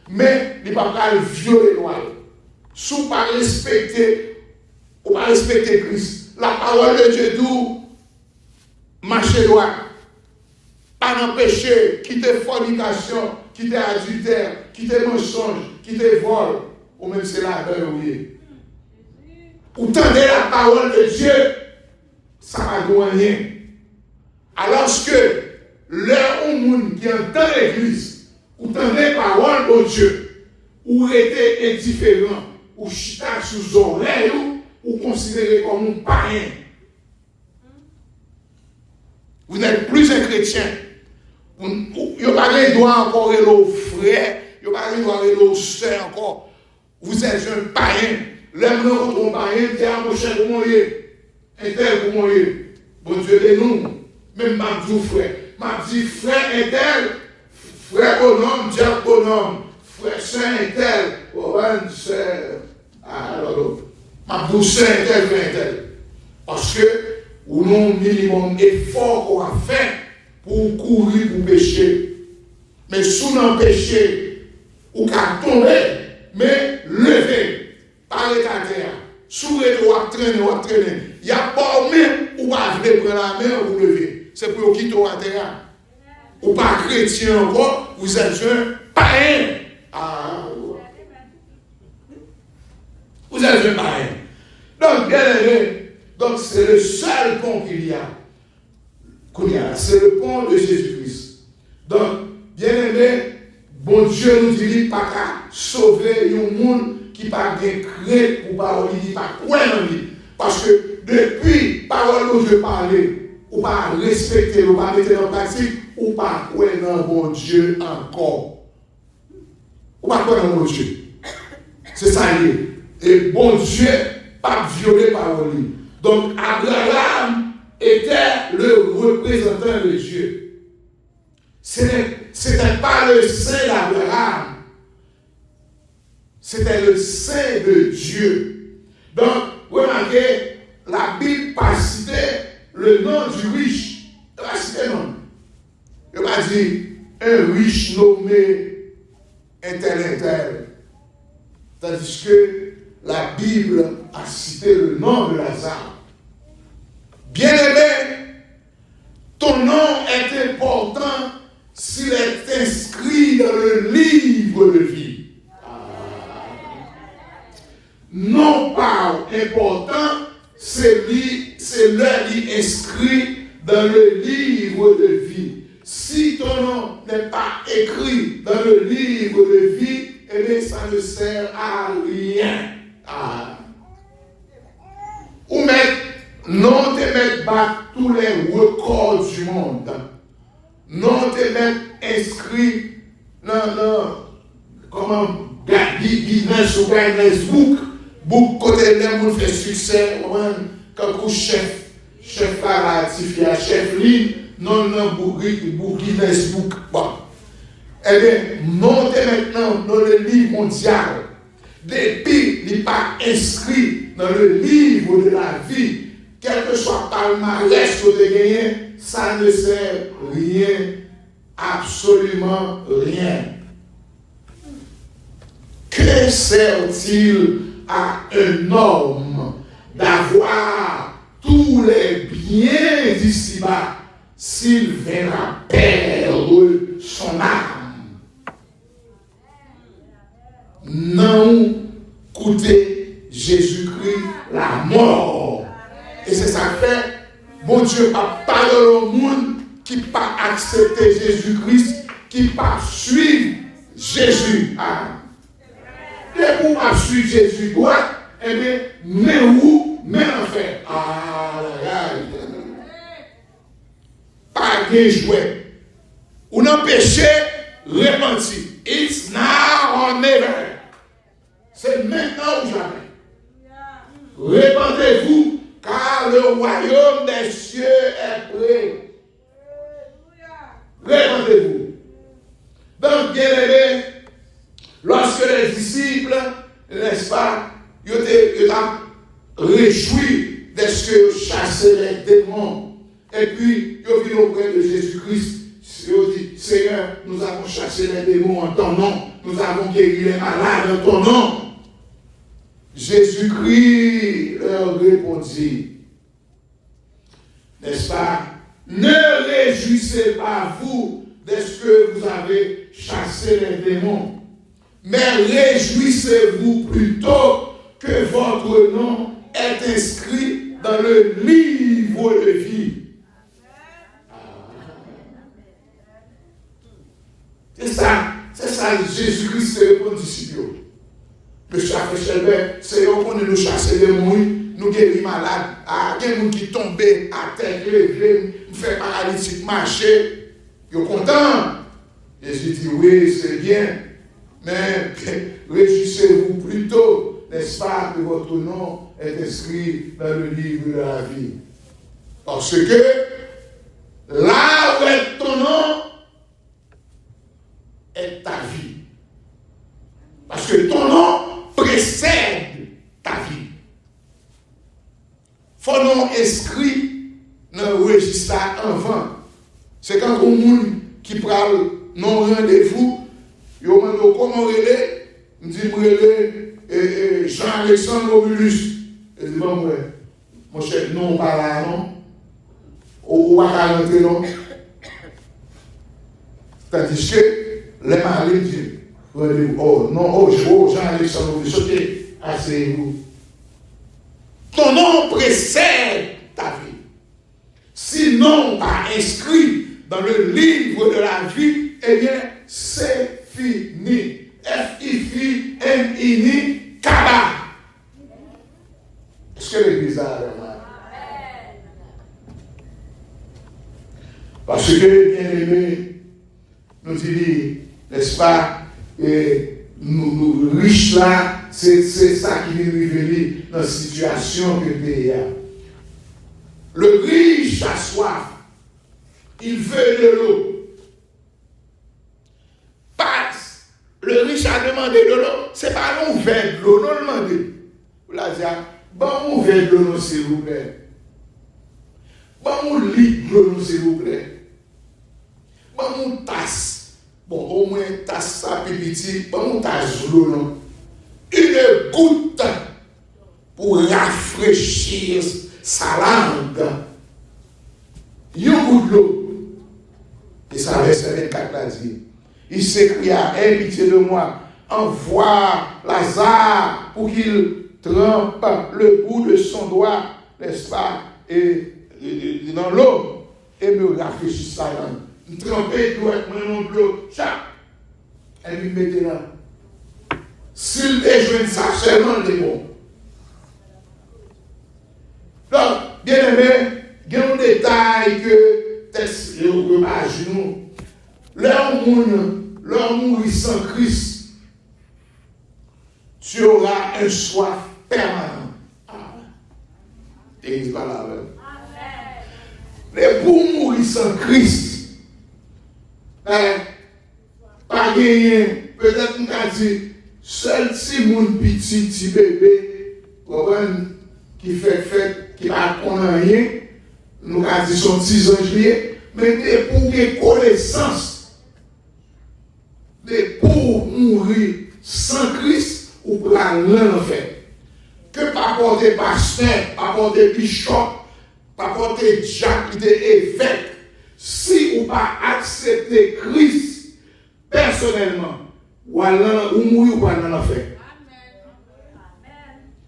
Mais il ne va pas violer la loi. Si vous ne pas respecter, ou pas respecter Christ, la parole de Dieu dit, marchez droit. Pas dans le péché, quitter fornication, quitter adultère, quitter mensonge, quitter vol, ou même c'est la oui. Ou tendez la parole de Dieu, ça va gagner. Alors que l'heure où monde qui entend l'église, ou tendez la parole de Dieu, ou était indifférent, ou chita sous oreilles, ou considéré comme un païen. Vous n'êtes plus un chrétien. Vous n'avez pas le droit encore de nos frères, vous n'avez pas le droit de nos soeurs encore. Vous êtes un païen. L'homme contre un païen, dit à mon cher, vous m'oyez. Un tel, vous m'oyez. Bon Dieu de nous. Même ma dit frère. Ma dit frère un tel, frère bonhomme, diable bonhomme, frère saint un tel, orange, sœur. Alors, ma dit saint un tel, frère un tel. Parce que, ou non, minimum effort qu'on a fait pour courir, pour pécher. Mais sous le péché, ou qu'à tomber, mais lever, par les terre. Sous les doigts, traîner. Il n'y a pas même où va venir prendre la main ou lever. C'est pour quitter la terre. Ou pas chrétien encore, vous êtes un païen. Vous êtes un païen. Donc, bien aimé, donc c'est le seul pont qu'il y a. C'est le pont de Jésus-Christ. Donc, bien aimé, bon Dieu nous dit pas qu'à sauver un monde qui pas bien créé ou pas lui pas quoi dans lui. Parce que depuis parole où je parlais, ou pas respecter, ou pas mettre en pratique, ou pas quoi dans bon Dieu encore. Ou pas quoi dans bon Dieu. C'est ça y est. Et bon Dieu pas violé parole. Donc Abraham était le représentant de Dieu. C'était pas le sein d'Abraham, c'était le sein de Dieu. Donc, remarquez, la Bible pas cité le nom du riche. Elle va citer non. Elle va dire un riche nommé un tel. Tandis que la Bible a cité le nom de Lazare. Bien-aimé, ton nom est important s'il est inscrit dans le livre de vie. Non pas important, c'est là qui est inscrit dans le livre de vie. Si ton nom n'est pas écrit dans le livre de vie, eh bien ça ne sert à rien. Ou non te mettre battre tous les records du monde. Non te mettre inscrit dans comment Guinness ou Guinness Book côté les gens fait succès, quand chef paratif, chef ligne, non pour Guinness Book. Bon. Eh bien, montez maintenant dans le livre mondial. Depuis, il n'est pas inscrit dans le livre de la vie. Quel que soit palmarès que vous gagné, ça ne sert rien, absolument rien. Que sert-il à un homme d'avoir tous les biens d'ici-bas s'il verra perdre son âme? Non coûter Jésus-Christ la mort. Et c'est ça que fait, bon Dieu n'a pas de le monde qui n'a pas accepté Jésus-Christ, qui n'a pas suivi Jésus. Et pour pas suivre Jésus droit, eh bien, mais où, mais en fait, pas de jouet. Ou non péché, repenti. It's now or never. C'est maintenant ou jamais. Répandez-vous, car le royaume des cieux est prêt. Répandez-vous. Donc, bien aimé, lorsque les disciples, n'est-ce pas, ils ont réjoui de ce que chassaient les démons. Et puis, ils ont vu auprès de Jésus-Christ. Ils ont dit, Seigneur, nous avons chassé les démons en ton nom. Nous avons guéri les malades en ton nom. Jésus-Christ leur répondit, n'est-ce pas? Ne réjouissez pas vous de ce que vous avez chassé les démons, mais réjouissez-vous plutôt que votre nom est inscrit dans le livre de vie. C'est ça Jésus-Christ répond aux disciples. Monsieur Affichelbert, c'est eux qui nous chasser les mouilles, nous guérir malades. Il y a des gens qui tombent à terre, nous fait paralytique marcher. Ils sont contents. Jésus dit, oui, c'est bien. Mais réjouissez-vous plutôt, n'est-ce pas, que votre nom est inscrit dans le livre de la vie. Parce que là où est ton nom est ta vie. Parce que ton nom précède ta vie. Faut non inscrit dans le registre avant. C'est quand on monde qui parle non rendez-vous, il demande comment relais, il dit relais Jean-Alexandre Romulus. Il dit bon mon cher, non pas là non. Ou pas rentrer non. C'est-à-dire que les maris disent oh non, Jean-Alexandre Romulus, ok, asseyez-vous. Ton nom précède ta vie. Sinon, pas inscrit dans le livre de la vie, eh bien, c'est fini. F-I-F-I-N-I-N-I, Kaba. Est-ce que l'église a l'air? Parce que, bien aimé, nous dit, n'est-ce pas, et nous riches là, c'est ça qui nous révèle dans la situation que le pays a. Le riche a soif, il veut de l'eau. le riche a demandé de l'eau. Ce n'est pas un verre de l'eau, non demandé. Vous l'avez dit, bon, un verre de l'eau, s'il vous plaît. Bon, un litre de l'eau, s'il vous plaît. Bon, une tasse. Bon, au moins, tasse ça, petit. Bon, une tasse de l'eau, une goutte pour rafraîchir sa langue. Une goutte d'eau. Et ça verset 24 l'a dit. Il s'écria, aie pitié de moi, envoie Lazare pour qu'il trempe le bout de son doigt, n'est-ce pas, et dans l'eau, et me rafraîchisse sa langue. Tremper doit être mon de l'eau, chaque. Elle lui mettait là. S'il déjeune ça, seulement des bons. Donc, bien aimé, il y a un détail que texte remarque nous. L'homme mourit sans Christ, tu auras un soif permanent. Et il va là. Mais pour mourir sans Christ, pas gagner, peut-être qu'on a dit, seul si mon petit bébé, qui fait fête, qui n'a pas rien, nous avons dit son petit ange, mais pour une connaissance, pour mourir sans Christ, ou pour l'enfer. Que pas porter pasteur, pas porter bishop, pas porter diacre, évêque, si ou pas accepter Christ personnellement, ou mourir ou pas dans l'enfer.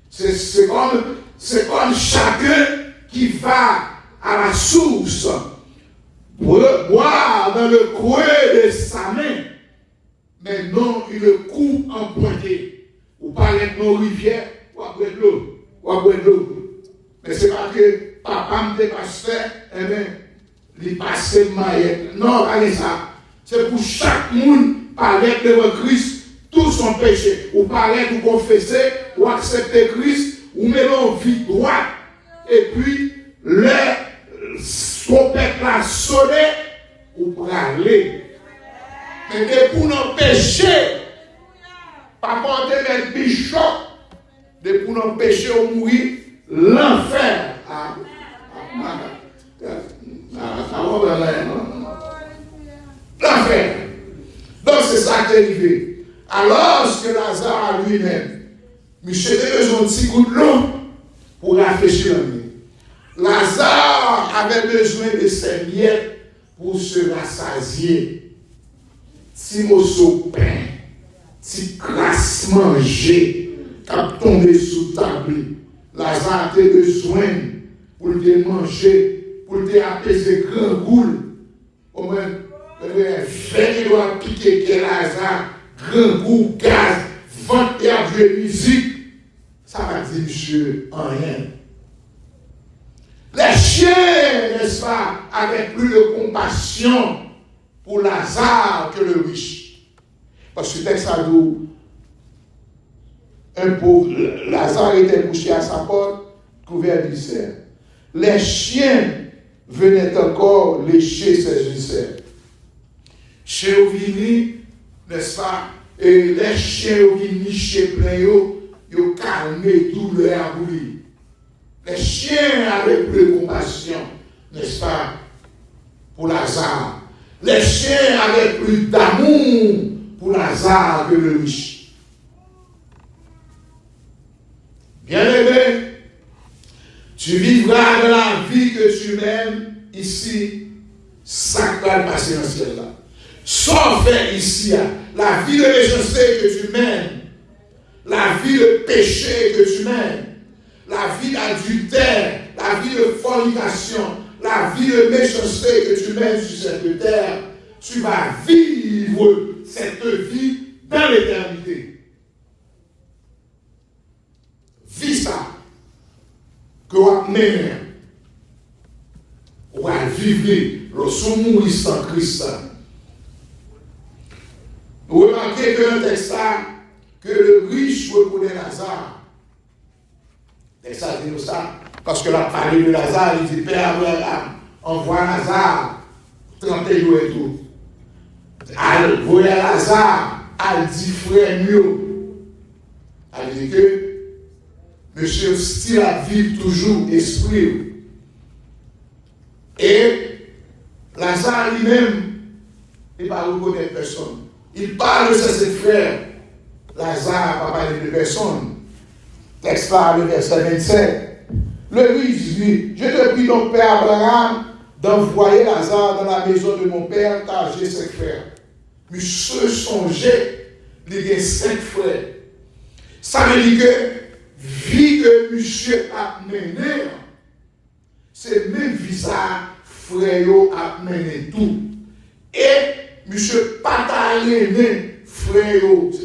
C'est comme chacun qui va à la source pour boire dans le creux de sa main, mais non une coupe empruntée. Ou parler de nos rivières, ou à boire de l'eau. Mais ce n'est pas que papa me pasteur, eh bien, il passe maillette. Non, pas ça. C'est pour chaque monde parler devant Christ tout son péché. Ou parler, ou confesser, ou accepter Christ, ou mettre en vie droite. Et puis, le trompette la sonner, ou parler. Mais pour nos péchés, pas porter mes bichons, pour nos péchés au mourir, l'enfer. L'enfer. Donc c'est ça qui est arrivé. Alors que Lazare lui-même, Michel avait besoin de petit coup de l'eau pour rafraîchir la nuit. Lazare avait besoin de ses miettes pour se rassasier. Si morceau de pain, si crasse manger, qui a tombé sous table, Lazare a besoin pour le manger, pour le apaiser grand goule. Au moins, il doit piquer que Lazare, grand goût, gaz, vente et jouer musique. Ça va dire, monsieur, en rien. Les chiens, n'est-ce pas, avaient plus de compassion pour Lazare que le riche. Parce que texte a dit, un pauvre, Lazare était couché à sa porte, couvert d'ulcères. Les chiens venaient encore lécher ses ulcères. Chez Ovini, n'est-ce pas, et les chiens Ovini chez plein ils calmé douleur à bouillir. Les chiens avaient plus de compassion, n'est-ce pas, pour Lazare. Les chiens avaient plus d'amour pour Lazare que le riche. Bien-aimé, tu vivras de la vie que tu mènes ici, ça va passer dans ce ciel-là. Sans faire ici, la vie de méchanceté que tu mènes, la vie de péché que tu mènes, la vie d'adultère, la vie de fornication, la vie de méchanceté que tu mènes sur cette terre, tu vas vivre cette vie dans l'éternité. Vis ça. Que vous mènez. Vous allez vivre lorsque vous mourrez sans Christ. Vous remarquez que dans le texte, que le riche reconnaît Lazare. Et ça dit ça. Parce que la parole de Lazare, il dit, Père Abraham, envoie Lazare, 30 jours et tout. Allez, voyez Lazare elle dit frère mieux. Elle dit que monsieur style à vivre toujours esprit. Et Lazare lui-même, il ne va pas reconnaître personne. Il parle de ses frères. Lazare va parler de personne. Texte par le verset 27. Le riche dit, je te prie donc, Père Abraham, d'envoyer Lazare dans la maison de mon père, car j'ai 5 frères. Monsieur songeait, il y a 5 frères. Ça veut dire que, vie que monsieur a mené, c'est même vie ça, frère a mené tout. Et monsieur pas aimé, frère,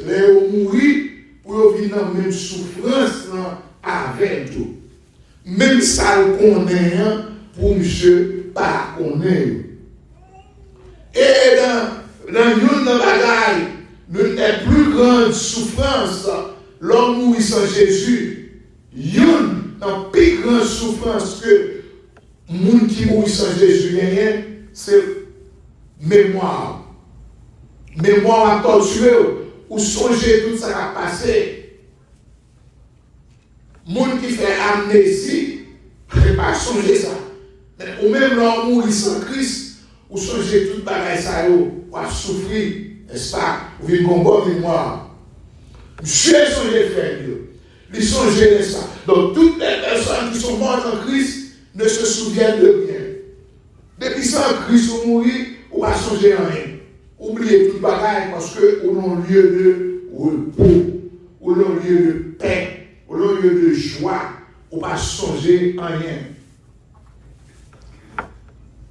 les mourir pour venir dans la même souffrance avec tout. Même ça qu'on est pour monsieur pas connaître. Et dans une bagaille, la plus grande souffrance, l'homme mourit sans Jésus, une plus grande souffrance que le monde qui mourit sans Jésus, c'est mémoire. Mémoire à torturer, ou songer tout ça qui a passé. Monde qui fait amnésie, ne peut pas songer ça. Ou même l'homme mourit sans Christ, ou songer toute bagaille ça, ou à souffrir, n'est-ce pas? Ou vivre une bonne mémoire. J'ai songé frère Dieu. Il songeait, n'est-ce pas? Donc toutes les personnes qui sont mortes en Christ ne se souviennent de rien. Depuis ça, Christ ou mourir, ou à songer en rien. Oubliez toute bagaille parce que ou non lieu de repos, ou non lieu de paix, ou non lieu de joie, ou pas songer en rien.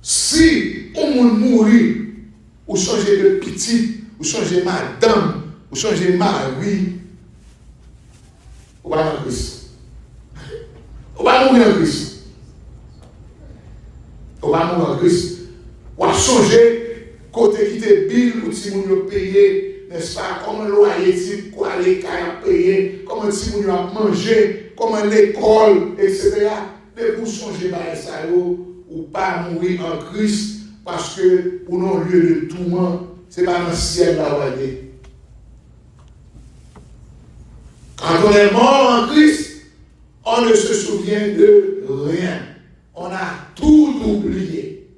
Si on mourit, ou changer de petit, ou changer madame, ou changer mari, ou pas en Christ. Ou pas mourir en Christ. Ou pas mourir en Christ. Ou à changer côté qui te bill ou si vous payez, n'est-ce pas, comment le loyer, si quoi les cas payer, comment si vous a mangé, comment l'école, etc. Mais vous songez à ça ou pas mourir en Christ parce que pour non lieu de tourment, c'est pas dans le ciel la voyer. Quand on est mort en Christ, on ne se souvient de rien. On a tout oublié.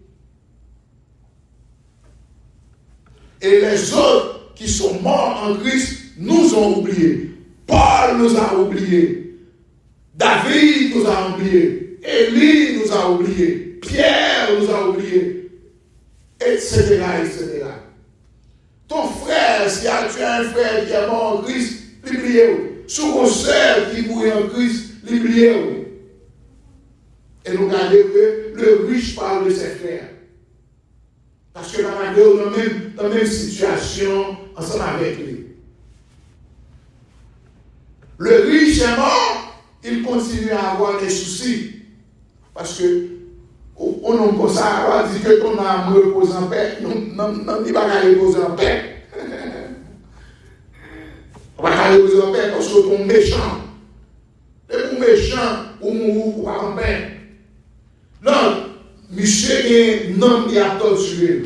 Et les autres qui sont morts en Christ nous ont oubliés. Paul nous a oubliés. David nous a oubliés. Élie nous a oubliés. Pierre nous a oubliés. Etc. etc. Ton frère, si tu as un frère qui est mort en Christ, l'oubliez-vous. Sous vos sœurs qui mourent en Christ, l'oubliez-vous. Et nous regardons que le riche parle de ses frères. Parce que dans la même situation, ensemble avec lui. Le riche est mort, il continue à avoir des soucis. Parce que, on n'a pas ça, on dit que ton âme repose en paix. Non, il ne va pas reposer en paix. On va pas reposer en paix parce que ton méchant. Et pour méchant, ou mourir pour en paix. Non. Michel est non qui a torturé.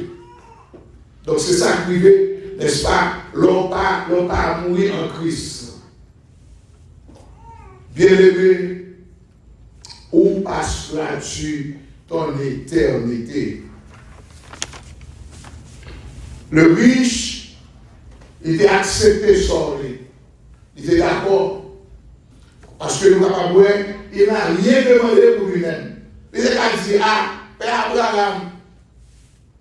Donc c'est ça qui arrive, n'est-ce pas? L'on pas mourir en Christ. Bien-aimé, où passeras-tu ton éternité? Le riche, il était accepté sur lui. Il était d'accord. Parce que nous avons il n'a rien demandé pour lui-même. Il a dit, ah, Père Abraham,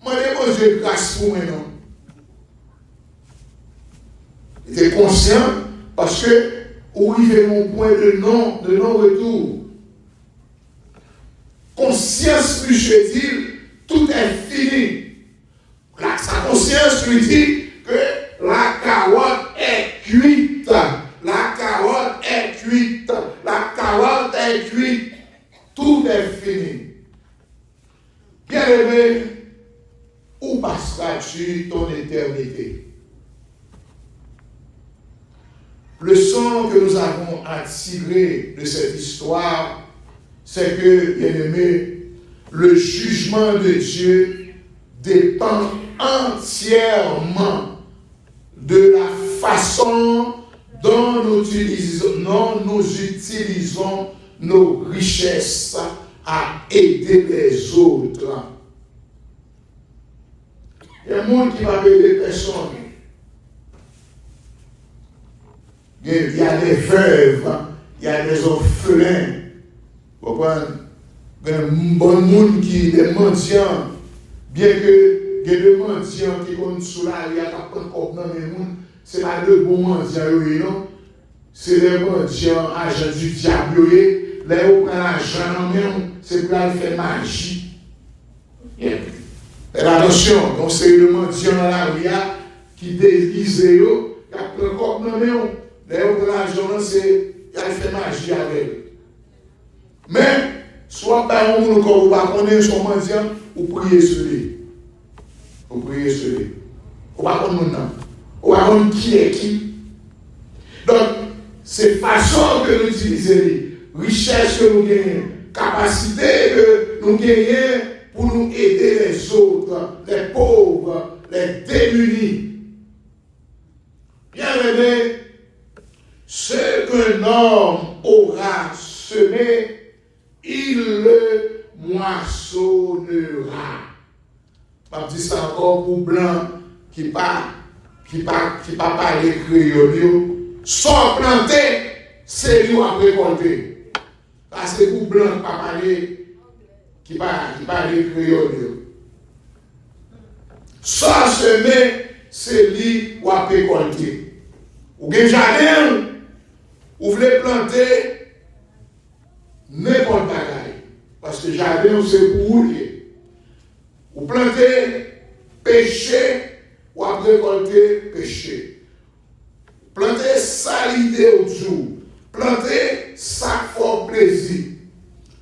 moi je dépose grâce pour moi, non. Il était conscient parce que où il est mon point de non-retour. Conscience lui dit, tout est fini. Sa conscience lui dit que la carotte est cuite. La carotte est cuite. La carotte est cuite. Tout est fini. Bien-aimé, où passeras-tu ton éternité? Le son que nous avons à tirer de cette histoire, c'est que, bien-aimé, le jugement de Dieu dépend entièrement de la façon dont nous utilisons nos richesses à aider les autres. Il y a un monde qui va aider personne. Il y a des veuves, il y a des orphelins. Vous comprenez? Il y a un bon monde qui est des mendiants. Bien que il y a des mendiants qui sont sous la rue, qui prennent comme les gens, ce n'est pas de bons mendiants, non? C'est les mendiants, agents du diable. Là, ils prennent l'argent, c'est pour faire magie. Faites attention, donc c'est le mendiant dans la rue qui déguise, qui prend comme les gens. Là, ils prennent l'argent, c'est pour faire magie avec eux. Mais, soit par un monde comme vous ne connaissez son mendiant, ou priez sur lui. Vous priez sur lui. Vous ne connaissez pas. Vous ne connaissez pas qui est qui. Donc, c'est façon que nous utilisons, richesse que nous gagnons, capacité que nous gagnons pour nous aider les autres, les pauvres, les démunis. Bien aimé, ce qu'un homme aura semé, il le moissonnera. Je dis ça encore pour blanc qui ne pas parler créole. Sans planter, c'est lui qui a récolté. Parce que pour blanc qui ne pas parler, qui ne parler créole. Sans semer, c'est lui qui a récolté. Ou bien jardin, vous voulez planter n'importe quoi. Parce que jardin, c'est pour vous. Vous plantez péché, ou après récolter péché. Plantez ça l'idée au jour. Plantez ça fort plaisir.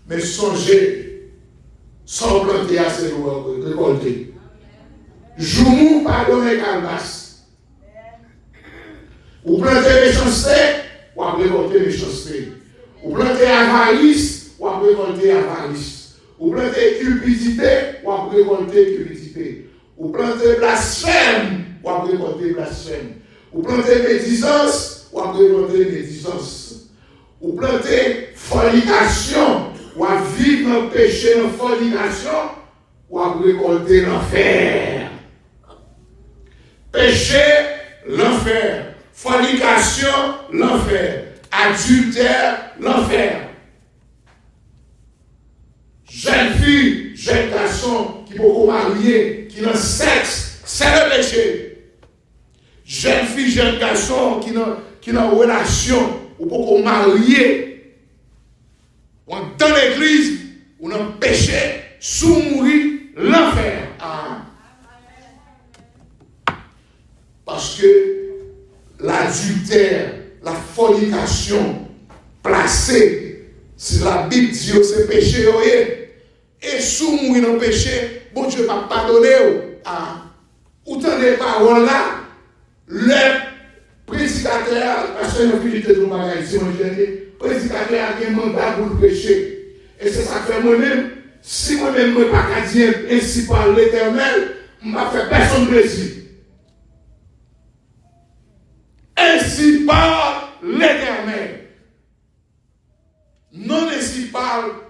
Mais songez, sans planter assez de récolter. Joumou, pardonnez calmas. Vous plantez méchanceté, ou après récolter méchanceté. Vous plantez avarice, ou après récolter avarice. Vous plantez cupidité, ou après récolter cupidité. Vous plantez blasphème, ou après récolter blasphème. Vous plantez médisance, ou après récolter médisance. Vous plantez fornication, ou à vivre dans le péché, dans la fornication, ou après récolter l'enfer. Péché, l'enfer. Fornication, l'enfer. Adultère, l'enfer. Jeune fille, jeune garçon qui peut marier, qui n'a sexe, c'est le péché. Jeune fille, jeune garçon qui n'a relation, ou peut marier. Dans l'église, on a péché, sous mourir, l'enfer. Ah. Parce que l'adultère, la fornication placée, si la Bible dit que c'est péché, et sous mourir dans le péché, bon Dieu va pardonner. Autant des paroles là, le prédicateur, parce que nous avons de magasin, le prédicateur a un mandat pour le péché. Et c'est ça que fait moi-même. Si moi-même je ne peux pas dire ainsi par l'Éternel, je ne vais faire personne plaisir. Ainsi par l'Éternel. Non ainsi par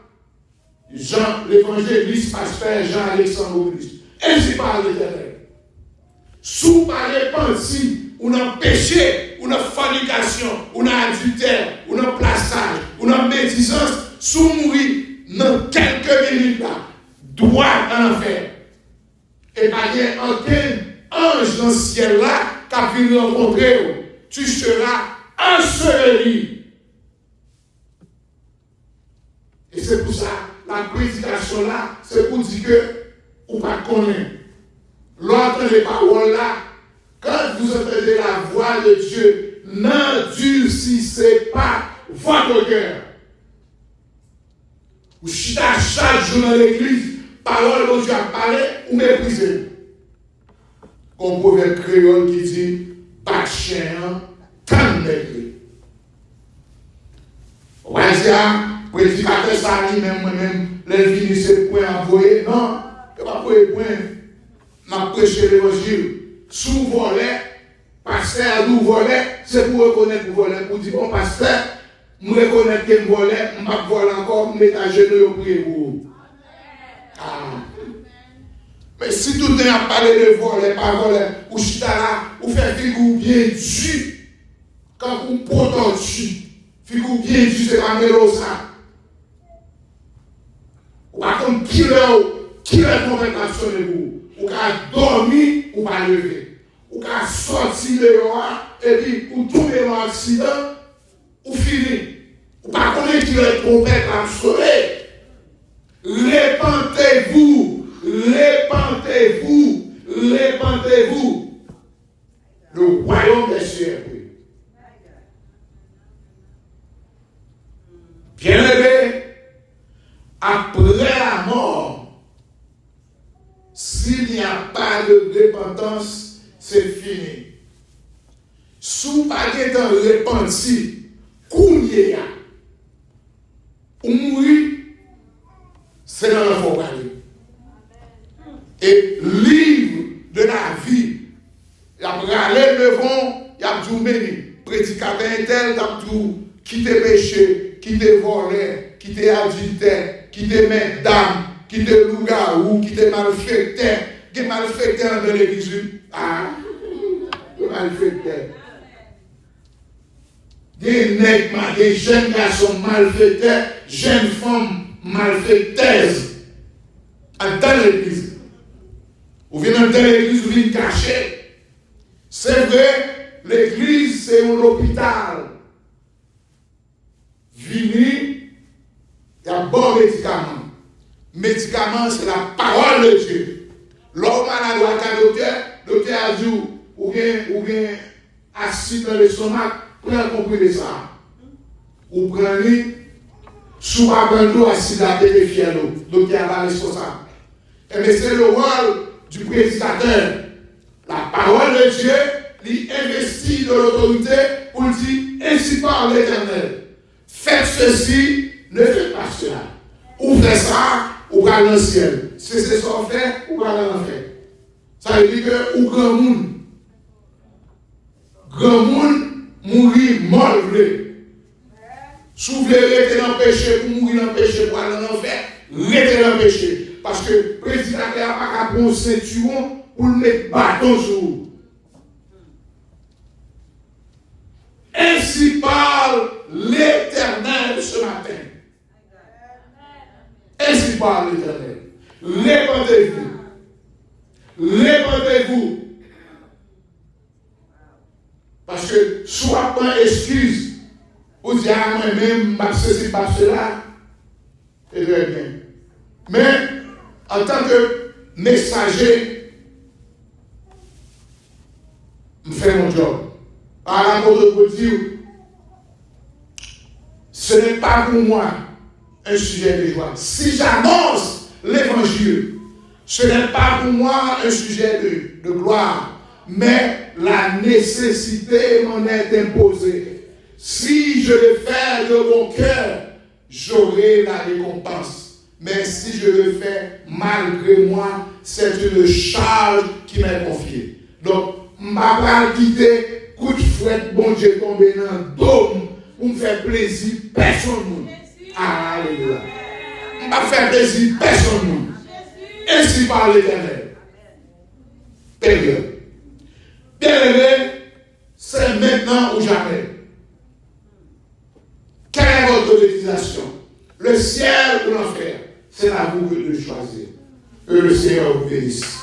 Jean, l'évangéliste, pasteur Jean-Alexandre Auguste. Ainsi par l'Éternel. Sous par repenti, ou dans péché, ou dans fornication, ou dans adultère, ou dans plaçage, ou dans médisance, sous mourir dans quelques minutes là, droit en enfer. Et pas il y a aucun ange dans le ciel là qui a pu rencontrer. Tu seras enseveli. Et c'est pour ça, la prédication là, c'est pour dire que on va connaître. L'autre les paroles là, quand vous entendez la voix de Dieu, n'endurcissez pas votre cœur. Vous chutez chaque jour dans l'église, parole dont Dieu a parlé, ou méprisez. Comme proverbe créole qui dit, pas de chien, tant de nègre. Vous voyez ça, prédicateur ça dit même moi-même, les vignes c'est point envoyé. Non, il n'y a pas point. N'a prêché l'évangile. Sous volet, pas pasteur nous volait, c'est pour reconnaître que vous volez. Pour dire, bon pasteur, je reconnais que je volais, je ne vais pas voler encore, je mets à genoux pour prier pour vous. Mais si tout le temps a parlé de voler, pas voler, ou chita là, ou faire figure bien due, quand vous portez dessus, figure bien due, c'est pas mélo ça. Ou pas comme qui est conversation de vous. Ou qu'à dormir, ou pas lever. Ou qu'à sortir dehors, et puis, ou tomber dans l'accident, ou finir. Ou pas connaître qui est conversation. Répentez-vous. Répentez-vous. Répentez-vous. Le royaume des cieux est pris. Bien-aimé, après la mort, s'il n'y a pas de repentance, c'est fini. Si vous n'avez pas repenti, kounya, ou mourir, c'est dans la forêt. Et livre de la vie, il y a râlé devant, il y a tout béni. Prédicateur tel, il y a tout quitter péché, quitter voler, quitter adultère, quitter mesdames, quitter loup-garou, quitter malfaiteur. Qui est malfaiteur dans l'église? Ah, malfaiteur. Des nègres, des jeunes garçons malfaiteurs, jeunes femmes malfaiteuses. Dans l'église. Vous venez dans l'église, vous venez cacher. C'est vrai, l'église, c'est un hôpital. Vini, il y a bon médicament. Médicament, c'est la parole de Dieu. L'homme malade ou un docteur a dit, ou bien assis dans l'estomac, prenez compris de ça. Ou prenez, sous un bandeau assis dans la télé fière, docteur a responsable. Mais c'est le rôle du prédicateur. La parole de Dieu, il investit de l'autorité pour dire, ainsi parle l'Éternel. Faites ceci, ne faites pas cela. Ouvrez ça, ou dans le ciel. Si c'est ça qu'on fait, ou dans l'enfer. Ça veut dire que, ou grand monde mourir mort. Si vous voulez rester dans le péché, pour mourir dans le péché, pour aller dans l'enfer, restez dans le péché. Parce que le président n'a pas qu'à prendre un ceinturon pour le mettre bâton sur vous. Ainsi parle l'Éternel ce matin. Ainsi parle l'Éternel. Répandez-vous. Répandez-vous. Parce que soit pas excuse, vous dites à moi-même, ceci, cela, c'est très bien. Mais en tant que messager, je fais mon job. Par rapport au dire, ce n'est pas pour moi un sujet de joie. Si j'annonce l'évangile, ce n'est pas pour moi un sujet de gloire, mais la nécessité m'en est imposée. Si je le fais de mon cœur, j'aurai la récompense. Mais si je le fais malgré moi, c'est une charge qui m'est confiée. Donc, je ne vais pas quitter, coup de fouette, bon Dieu, tomber dans le dôme pour me faire plaisir, personne. Alléluia. Je ne vais pas faire plaisir, personne. Ainsi parle l'Éternel. Période. Bien-aimé, c'est maintenant ou jamais. Quelle est votre utilisation? Le ciel ou l'enfer? C'est à vous de choisir. Que le Seigneur vous bénisse.